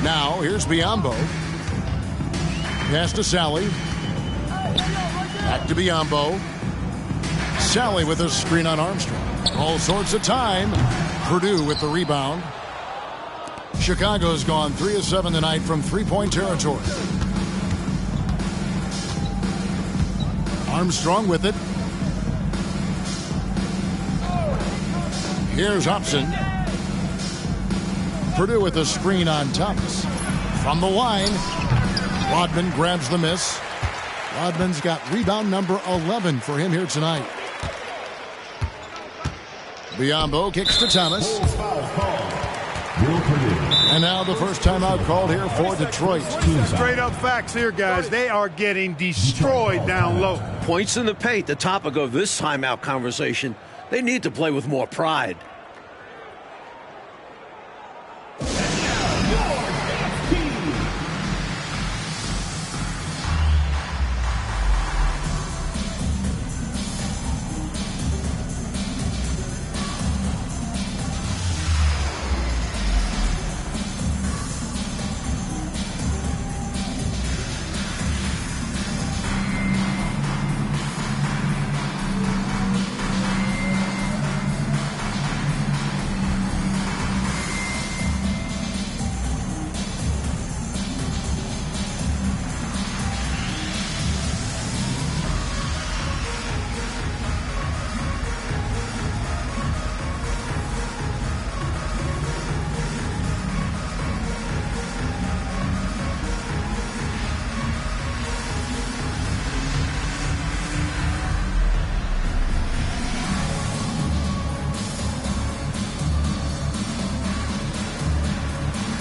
Now, here's Biyombo. Pass to Sally. Back to Biyombo. Sally with a screen on Armstrong. All sorts of time. Purdue with the rebound. Chicago's gone 3 of 7 tonight from three-point territory. Armstrong with it. Here's Hobson. Purdue with a screen on Thomas. From the line, Rodman grabs the miss. Rodman's got rebound number 11 for him here tonight. Biyombo kicks to Thomas. And now the first timeout called here for Detroit. Straight up facts here, guys. They are getting destroyed down low. Points in the paint, the topic of this timeout conversation. They need to play with more pride.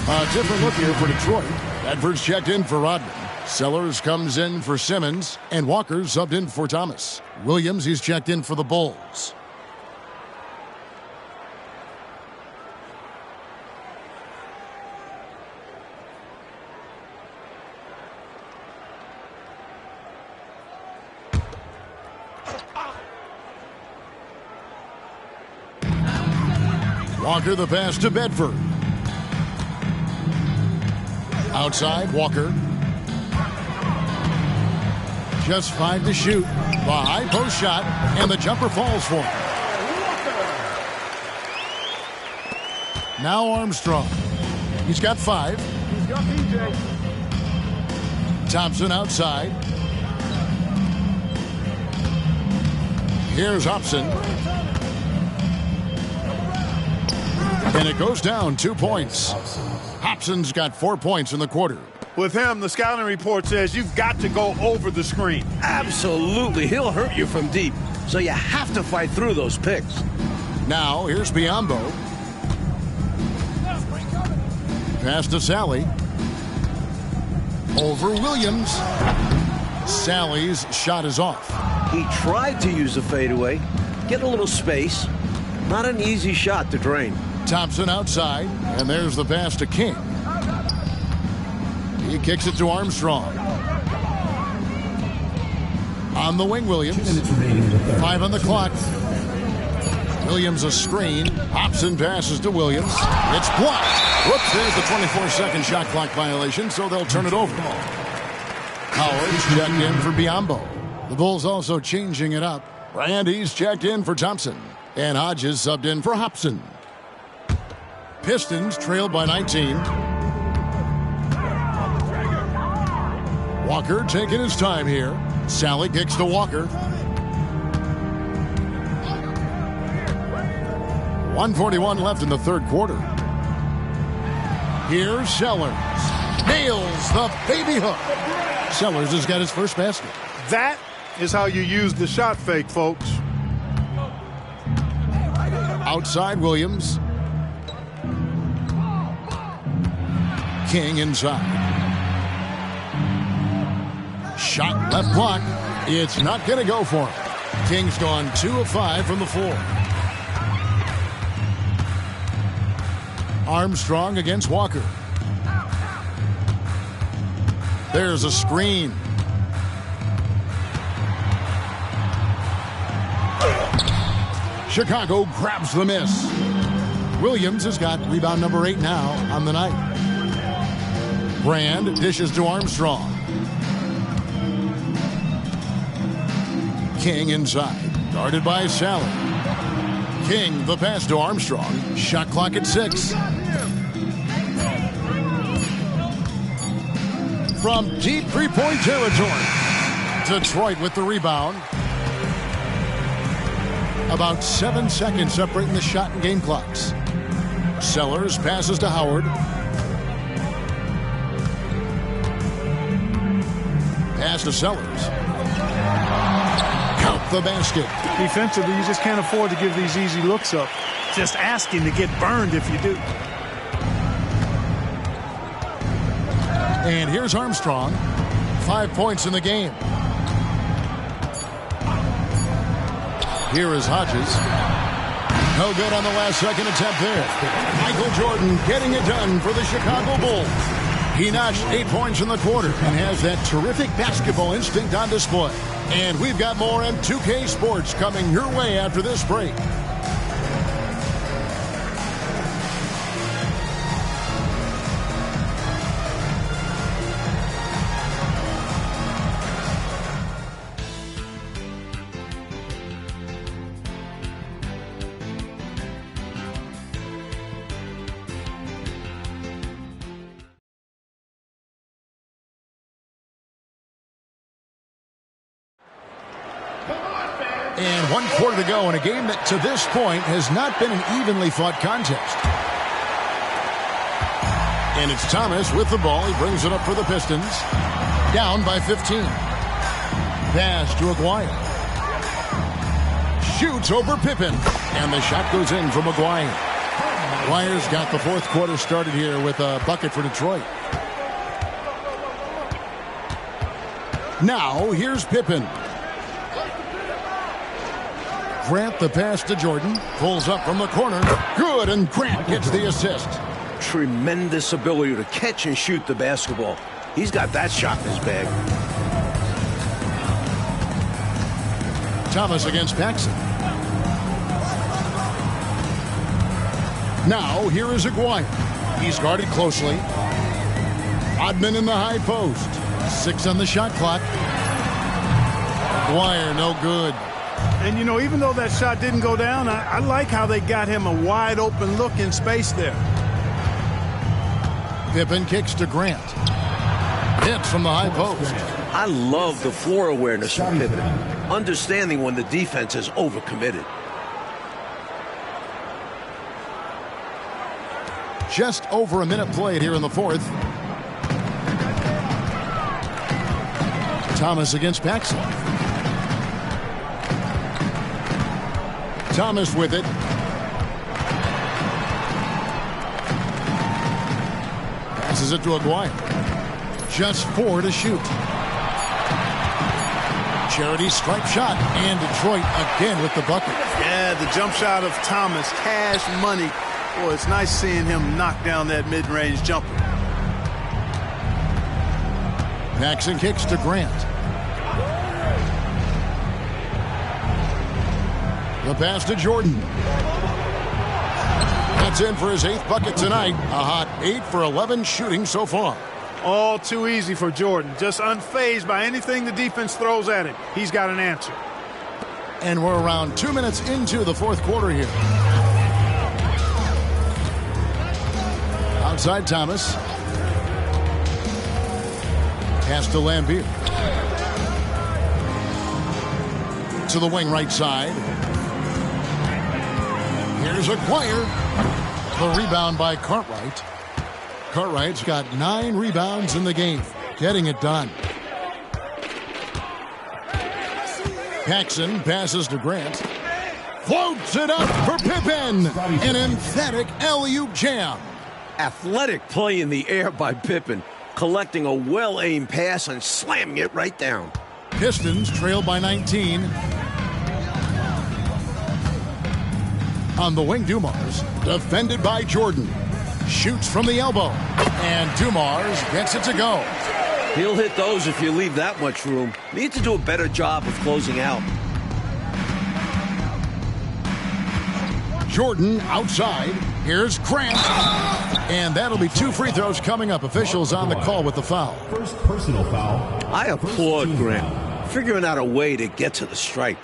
A different look here for Detroit. Edwards checked in for Rodman. Sellers comes in for Simmons. And Walker subbed in for Thomas. Williams, he's checked in for the Bulls. Walker the pass to Bedford. Outside, Walker. Just 5 to shoot. The high post shot, and the jumper falls for him. Now Armstrong. He's got 5. He's got PJ. Thompson outside. Here's Hobson. And it goes down 2 points. Hobson's got 4 points in the quarter. With him, the scouting report says you've got to go over the screen. Absolutely. He'll hurt you from deep. So you have to fight through those picks. Now, here's Biyombo. Pass to Sally. Over Williams. Sally's shot is off. He tried to use a fadeaway. Get a little space. Not an easy shot to drain. Thompson outside, and there's the pass to King. He kicks it to Armstrong. On the wing, Williams. 5 on the clock. Williams a screen. Hobson passes to Williams. It's blocked. Whoops, there's the 24-second shot clock violation, so they'll turn it over. Howard's checked in for Biyombo. The Bulls also changing it up. Randy's checked in for Thompson. And Hodges subbed in for Hobson. Pistons trailed by 19. Walker taking his time here. Sally kicks to Walker. 1:41 left in the third quarter. Here's Sellers. Nails the baby hook. Sellers has got his first basket. That is how you use the shot fake, folks. Outside Williams. King inside. Shot left block. It's not going to go for him. King's gone 2 of 5 from the floor. Armstrong against Walker. There's a screen. Chicago grabs the miss. Williams has got rebound number 8 now on the night. Brand dishes to Armstrong. King inside. Guarded by Sally. King, the pass to Armstrong. Shot clock at 6. From deep three-point territory. Detroit with the rebound. About 7 seconds separating the shot and game clocks. Sellers passes to Howard. Pass to Sellers. Count the basket. Defensively, you just can't afford to give these easy looks up. Just asking to get burned if you do. And here's Armstrong. 5 points in the game. Here is Hodges. No good on the last second attempt there. Michael Jordan getting it done for the Chicago Bulls. He notched 8 points in the quarter and has that terrific basketball instinct on display. And we've got more on 2K Sports coming your way after this break. And 1 quarter to go in a game that to this point has not been an evenly fought contest. And it's Thomas with the ball. He brings it up for the Pistons. Down by 15. Pass to Aguirre. Shoots over Pippen. And the shot goes in from Aguirre. Aguirre's got the fourth quarter started here with a bucket for Detroit. Now here's Pippen. Grant the pass to Jordan. Pulls up from the corner. Good, and Grant gets the assist. Tremendous ability to catch and shoot the basketball. He's got that shot in his bag. Thomas against Paxson. Now, here is Aguirre. He's guarded closely. Rodman in the high post. 6 on the shot clock. Aguirre, no good. And, you know, even though that shot didn't go down, I like how they got him a wide-open look in space there. Pippen kicks to Grant. Hits from the high post. I love the floor awareness from Pippen, understanding when the defense is overcommitted. Just over a minute played here in the fourth. Thomas against Paxson. Thomas with it. Passes it to Aguirre. Just 4 to shoot. Charity stripe shot, and Detroit again with the bucket. Yeah, the jump shot of Thomas, cash money. Boy, it's nice seeing him knock down that mid-range jumper. Paxson kicks to Grant. The pass to Jordan. That's in for his 8th bucket tonight. A hot 8 for 11 shooting so far. All too easy for Jordan. Just unfazed by anything the defense throws at him. He's got an answer. And we're around 2 minutes into the fourth quarter here. Outside Thomas. Pass to Lambeer. To the wing right side. Here's Aguirre. The rebound by Cartwright. Cartwright's got 9 rebounds in the game. Getting it done. Paxson passes to Grant. Floats it up for Pippen. An emphatic alley-oop jam. Athletic play in the air by Pippen, collecting a well-aimed pass and slamming it right down. Pistons trail by 19. On the wing, Dumars, defended by Jordan. Shoots from the elbow, and Dumars gets it to go. He'll hit those if you leave that much room. Need to do a better job of closing out. Jordan outside. Here's Grant. And that'll be 2 free throws coming up. Officials on the call with the foul. First personal foul. I applaud Grant, figuring out a way to get to the stripe.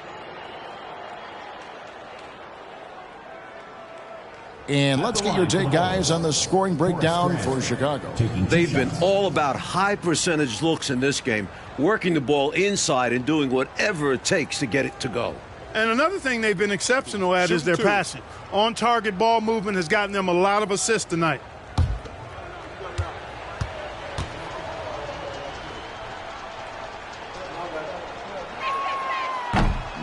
And let's get your take, guys, on the scoring breakdown for Chicago. They've been all about high percentage looks in this game, working the ball inside and doing whatever it takes to get it to go. And another thing they've been exceptional at is their passing. On-target ball movement has gotten them a lot of assists tonight.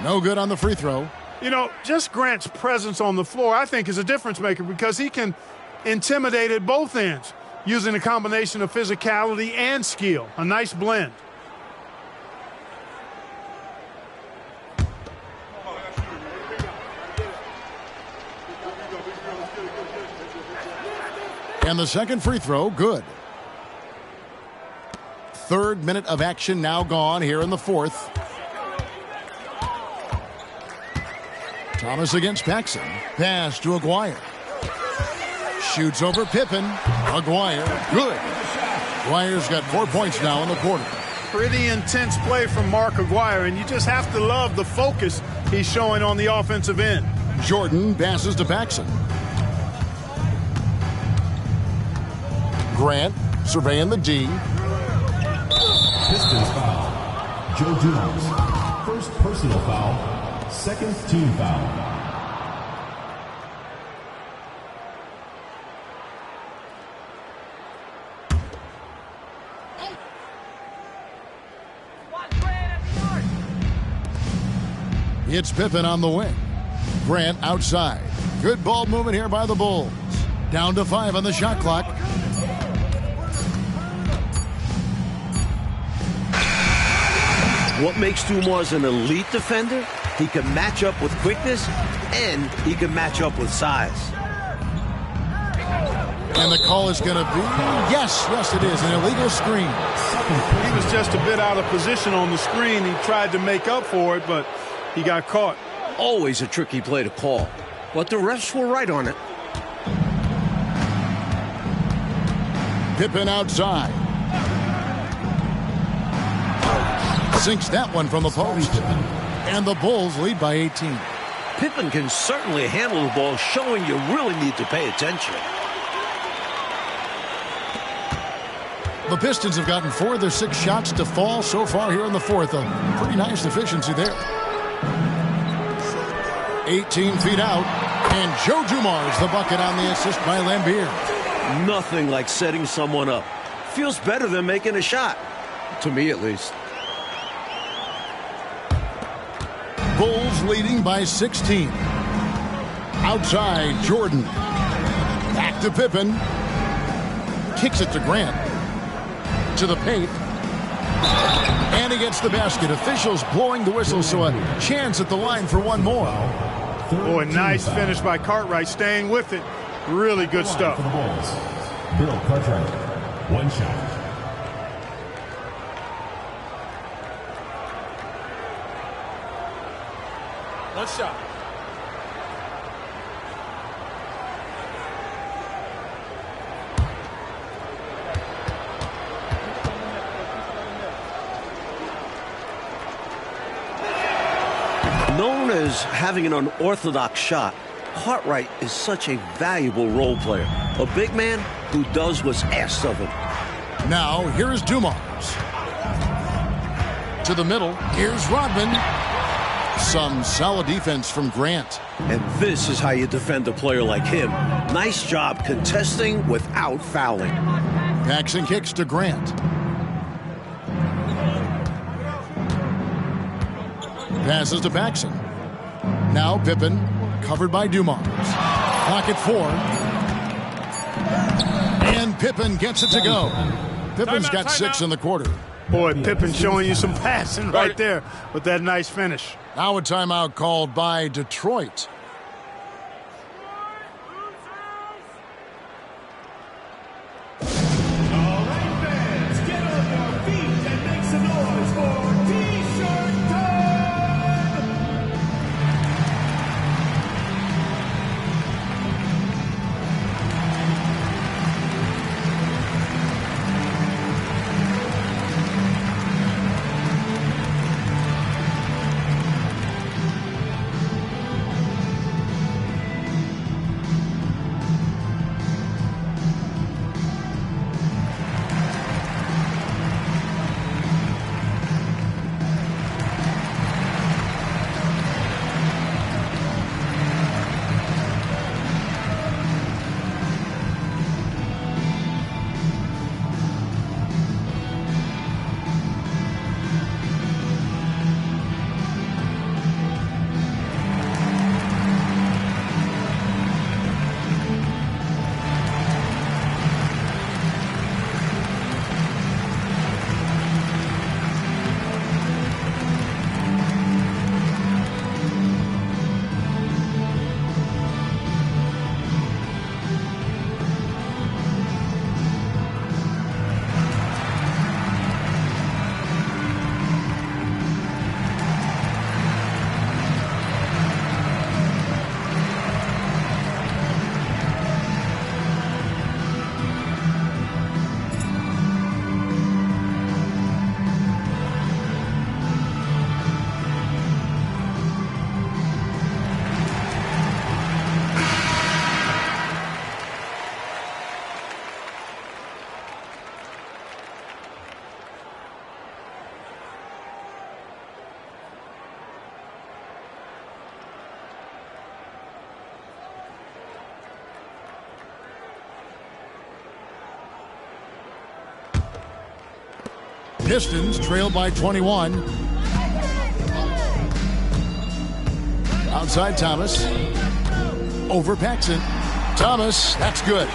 No good on the free throw. You know, just Grant's presence on the floor, I think, is a difference maker because he can intimidate at both ends using a combination of physicality and skill. A nice blend. And the second free throw, good. 3rd minute of action now gone here in the fourth. Thomas against Paxson. Pass to Aguirre. Shoots over Pippen. Aguirre, good. Aguirre's got 4 points now in the quarter. Pretty intense play from Mark Aguirre, and you just have to love the focus he's showing on the offensive end. Jordan passes to Paxson. Grant surveying the D. Pistons foul. Joe Dumars. First personal foul. Second team foul. It's Pippen on the wing. Grant outside. Good ball movement here by the Bulls. Down to 5 on the shot clock. What makes Dumars an elite defender? He can match up with quickness, and he can match up with size. And the call is going to be, yes, it is, an illegal screen. He was just a bit out of position on the screen. He tried to make up for it, but he got caught. Always a tricky play to call, but the refs were right on it. Pippen outside. Sinks that one from the post. And the Bulls lead by 18. Pippen can certainly handle the ball, showing you really need to pay attention. The Pistons have gotten 4 of their 6 shots to fall so far here in the fourth. A pretty nice efficiency there. 18 feet out. And Joe Dumars the bucket on the assist by Lambier. Nothing like setting someone up. Feels better than making a shot. To me, at least. Bulls leading by 16. Outside, Jordan. Back to Pippen. Kicks it to Grant. To the paint. And he gets the basket. Officials blowing the whistle, so a chance at the line for one more. Boy, nice finish by Cartwright, staying with it. Really good stuff. For the Bulls, Bill Cartwright, 1 shot. One shot. Known as having an unorthodox shot, Cartwright is such a valuable role player. A big man who does what's asked of him. Now, here's Dumars. To the middle, here's Rodman. Some solid defense from Grant. And this is how you defend a player like him. Nice job contesting without fouling. Paxson kicks to Grant. Passes to Paxson. Now Pippen, covered by Dumars. Clock at 4. And Pippen gets it to go. Pippen's got 6 in the quarter. Boy, Pippen showing you some passing right there with that nice finish. Now a timeout called by Detroit. All right, fans, get on your feet and make some noise for T-shirt time! Pistons trail by 21. Outside Thomas. Over Paxson. Thomas, that's good.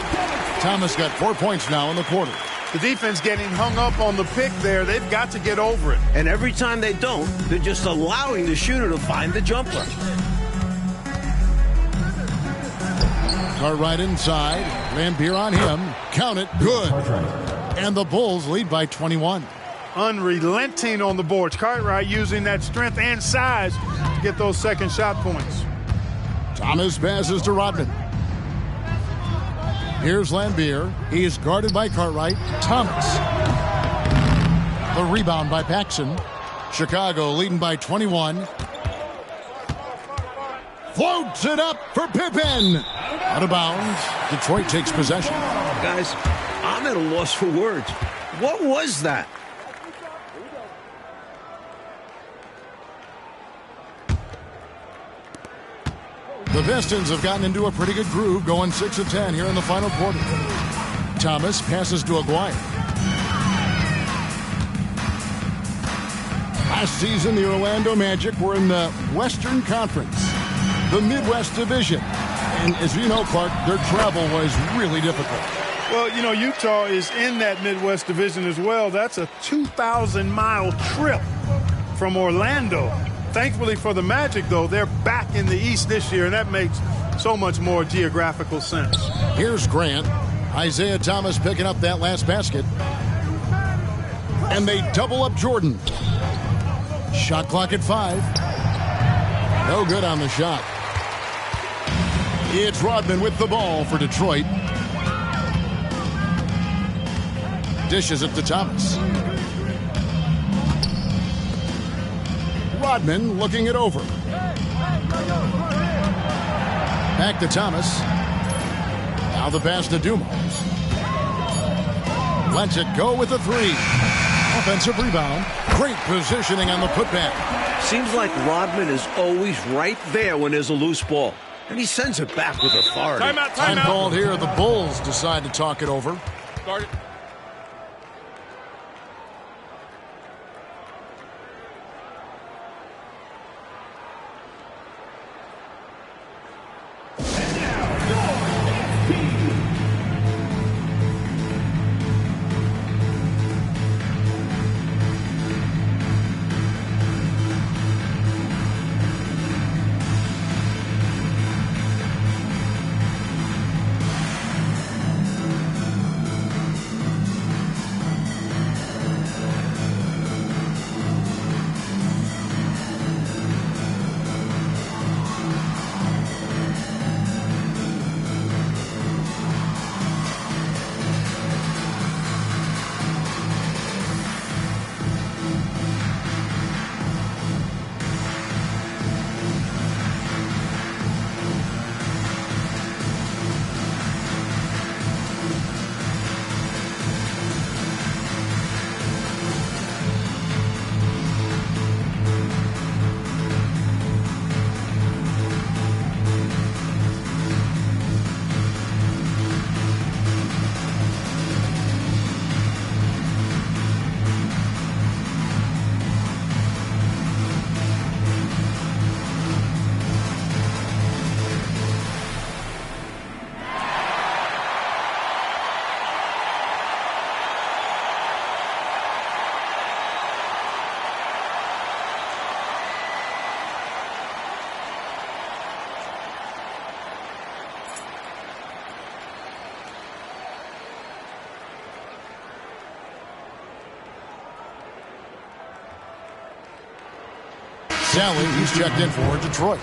Thomas got 4 points now in the quarter. The defense getting hung up on the pick there. They've got to get over it. And every time they don't, they're just allowing the shooter to find the jumper. Cartwright inside. Lambier on him. Count it. Good. And the Bulls lead by 21. Unrelenting on the boards. Cartwright using that strength and size to get those second shot points. Thomas passes to Rodman. Here's Lambier. He is guarded by Cartwright. Thomas. The rebound by Paxson. Chicago leading by 21. Floats it up for Pippen. Out of bounds. Detroit takes possession. Guys, I'm at a loss for words. What was that? The Pistons have gotten into a pretty good groove, going 6 of 10 here in the final quarter. Thomas passes to Aguirre. Last season, the Orlando Magic were in the Western Conference, the Midwest Division. And as you know, Clark, their travel was really difficult. Well, you know, Utah is in that Midwest Division as well. That's a 2,000-mile trip from Orlando. Thankfully for the Magic, though, they're back in the East this year, and that makes so much more geographical sense. Here's Grant. Isaiah Thomas picking up that last basket. And they double up Jordan. Shot clock at 5. No good on the shot. It's Rodman with the ball for Detroit. Dishes it to Thomas. Rodman looking it over. Back to Thomas. Now the pass to Dumas. Lets it go with a 3. Offensive rebound. Great positioning on the putback. Seems like Rodman is always right there when there's a loose ball. And he sends it back with authority. Time called here. The Bulls decide to talk it over. Start it. Sally, he's checked in for Detroit.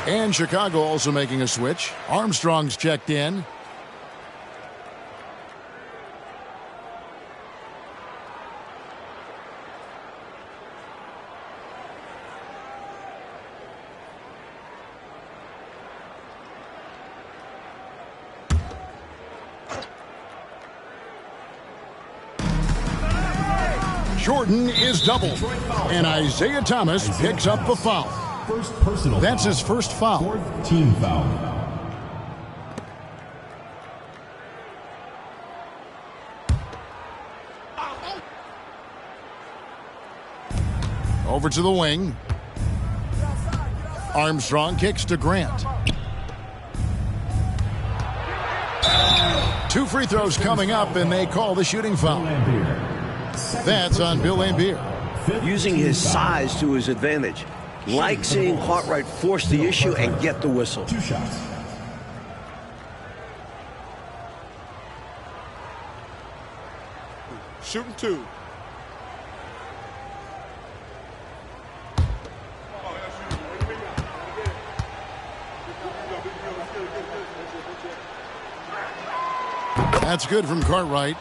And Chicago also making a switch. Armstrong's checked in. Jordan is doubled, and Isaiah Thomas picks up the foul. First personal That's foul. his first foul. Fourth team foul. Over to the wing. Armstrong kicks to Grant. 2 free throws coming up, and they call the shooting foul. That's on Bill Laimbeer. Using his size to his advantage. Like seeing Cartwright force the issue and get the whistle. 2 shots. Shooting 2. That's good from Cartwright.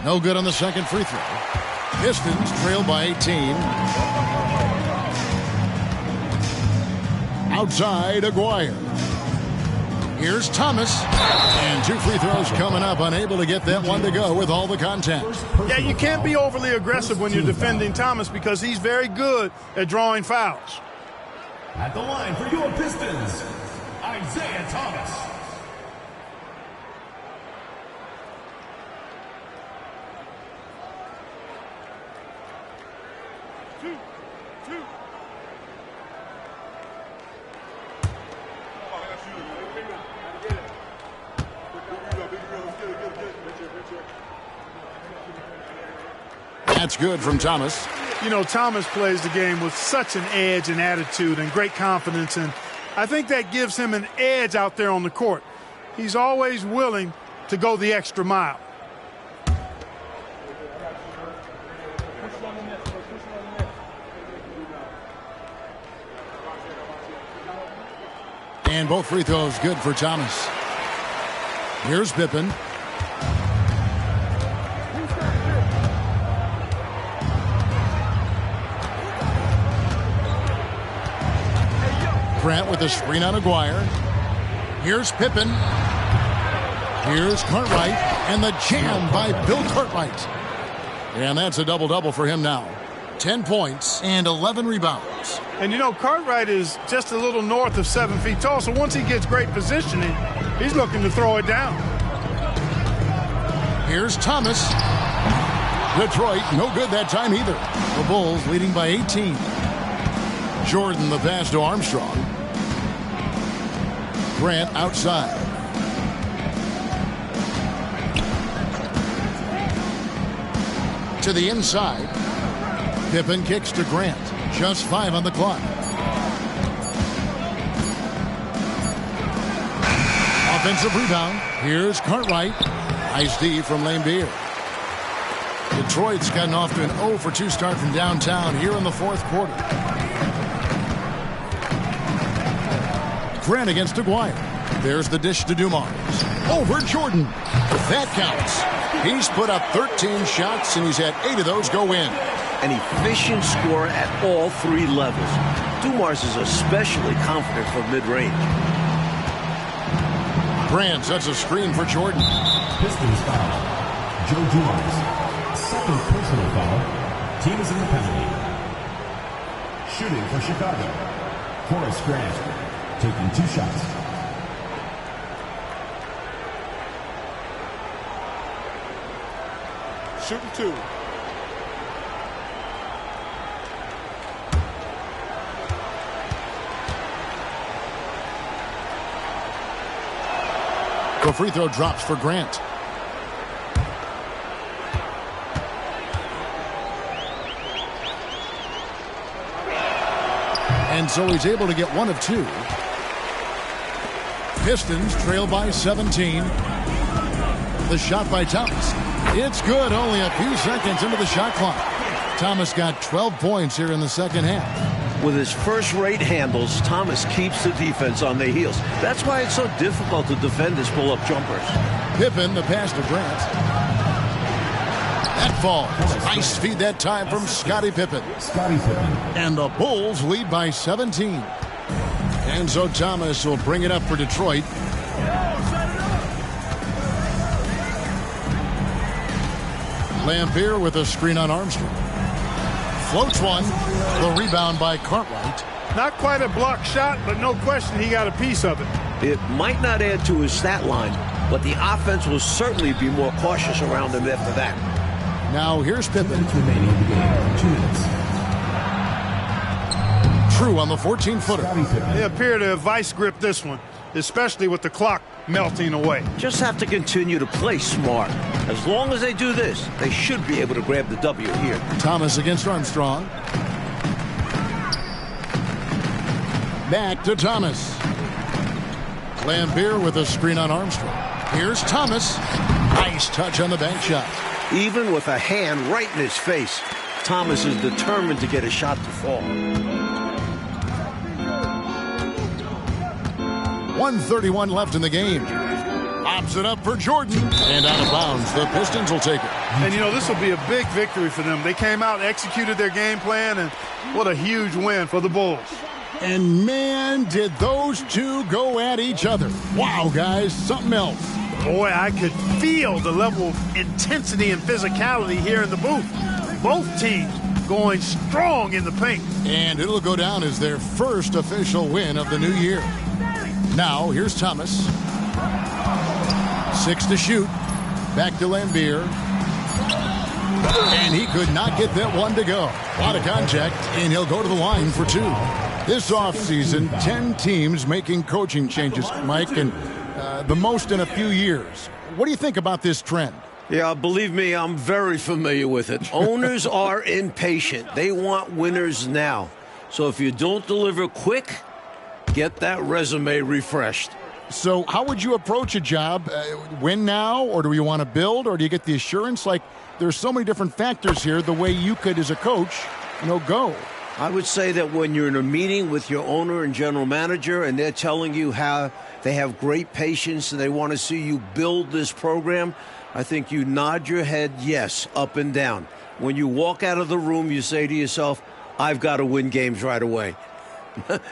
No good on the second free throw. Pistons trail by 18. Outside, Aguirre. Here's Thomas. And 2 free throws coming up. Unable to get that one to go with all the contact. Yeah, you can't be overly aggressive when you're defending Thomas because he's very good at drawing fouls. At the line for your Pistons, Isaiah Thomas. That's good from Thomas. You know, Thomas plays the game with such an edge and attitude and great confidence, and I think that gives him an edge out there on the court. He's always willing to go the extra mile. And both free throws good for Thomas. Here's Pippen. Grant with a screen on Aguirre. Here's Pippen. Here's Cartwright. And the jam by Bill Cartwright. And that's a double-double for him now. 10 points and 11 rebounds. And you know, Cartwright is just a little north of 7 feet tall, so once he gets great positioning, he's looking to throw it down. Here's Thomas. Detroit, no good that time either. The Bulls leading by 18. Jordan the pass to Armstrong. Grant outside. To the inside. Pippen kicks to Grant. Just 5 on the clock. Offensive rebound. Here's Cartwright. Nice D from Lambeer. Detroit's gotten off to an 0 for 2 start from downtown here in the fourth quarter. Grant against Aguirre. There's the dish to Dumars. Over Jordan. That counts. He's put up 13 shots, and he's had 8 of those go in. An efficient scorer at all 3 levels. Dumars is especially confident from mid-range. Grant sets a screen for Jordan. Pistons foul. Joe Dumars. Second personal foul. Team is in the penalty. Shooting for Chicago. Horace Grant. Taking 2 shots. Shooting 2. The free throw drops for Grant. And so he's able to get 1 of 2. Pistons trail by 17. The shot by Thomas. It's good, only a few seconds into the shot clock. Thomas got 12 points here in the second half. With his first-rate handles, Thomas keeps the defense on their heels. That's why it's so difficult to defend his pull-up jumpers. Pippen, the pass to Grant. That falls. Nice feed that time from Scottie Pippen. And the Bulls lead by 17. And so Thomas will bring it up for Detroit. Lambeer with a screen on Armstrong. Floats one. The rebound by Cartwright. Not quite a block shot, but no question he got a piece of it. It might not add to his stat line, but the offense will certainly be more cautious around him after that. Now here's Pippen. Remaining in the game. 2 minutes. True on the 14-footer. They appear to have vice gripped this one, especially with the clock melting away. Just have to continue to play smart. As long as they do this, they should be able to grab the W here. Thomas against Armstrong. Back to Thomas. Lambeer with a screen on Armstrong. Here's Thomas. Nice touch on the bank shot. Even with a hand right in his face, Thomas is determined to get a shot to fall. 1:31 left in the game. Pops it up for Jordan. And out of bounds. The Pistons will take it. And, you know, this will be a big victory for them. They came out, executed their game plan, and what a huge win for the Bulls. And, man, did those two go at each other. Wow, guys, something else. Boy, I could feel the level of intensity and physicality here in the booth. Both teams going strong in the paint. And it'll go down as their first official win of the new year. Now, here's Thomas. 6 to shoot. Back to Lambier. And he could not get that one to go. A lot of contact, and he'll go to the line for 2. This offseason, 10 teams making coaching changes, Mike, and the most in a few years. What do you think about this trend? Yeah, believe me, I'm very familiar with it. Owners are impatient. They want winners now. So if you don't deliver quick, get that resume refreshed. So how would you approach a job? Win now, or do you want to build, or do you get the assurance? Like, there's so many different factors here, the way you could, as a coach, go. I would say that when you're in a meeting with your owner and general manager and they're telling you how they have great patience and they want to see you build this program, I think you nod your head yes, up and down. When you walk out of the room, you say to yourself, I've got to win games right away.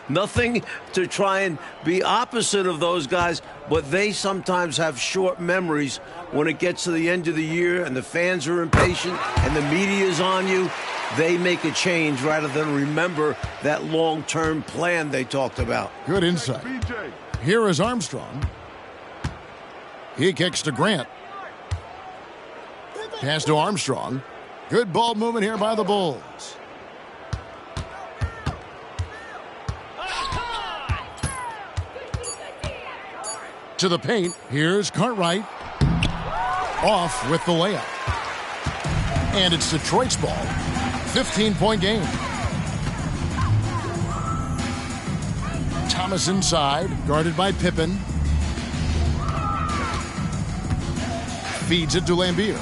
Nothing to try and be opposite of those guys, but they sometimes have short memories when it gets to the end of the year and the fans are impatient and the media is on you. They make a change rather than remember that long-term plan they talked about. Good insight. Here is Armstrong. He kicks to Grant. Pass to Armstrong. Good ball movement here by the Bulls. To the paint. Here's Cartwright. Off with the layup. And it's Detroit's ball. 15-point game. Thomas inside, guarded by Pippen. Feeds it to Lambier.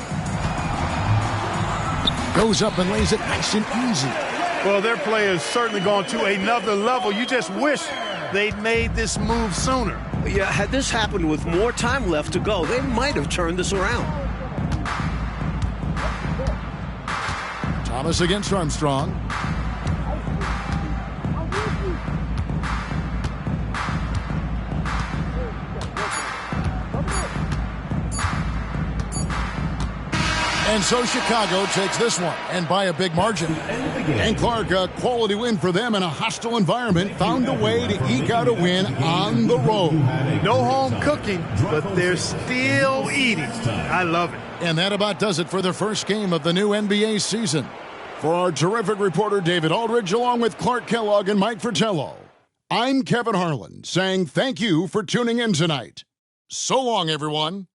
Goes up and lays it nice and easy. Well, their play has certainly gone to another level. You just wish they'd made this move sooner. Yeah, had this happened with more time left to go, they might have turned this around. Thomas against Armstrong. And so Chicago takes this one, and by a big margin. And Clark, a quality win for them in a hostile environment, found a way to eke out a win on the road. No home cooking, but they're still eating. I love it. And that about does it for the first game of the new NBA season. For our terrific reporter David Aldridge, along with Clark Kellogg and Mike Fratello, I'm Kevin Harlan, saying thank you for tuning in tonight. So long, everyone.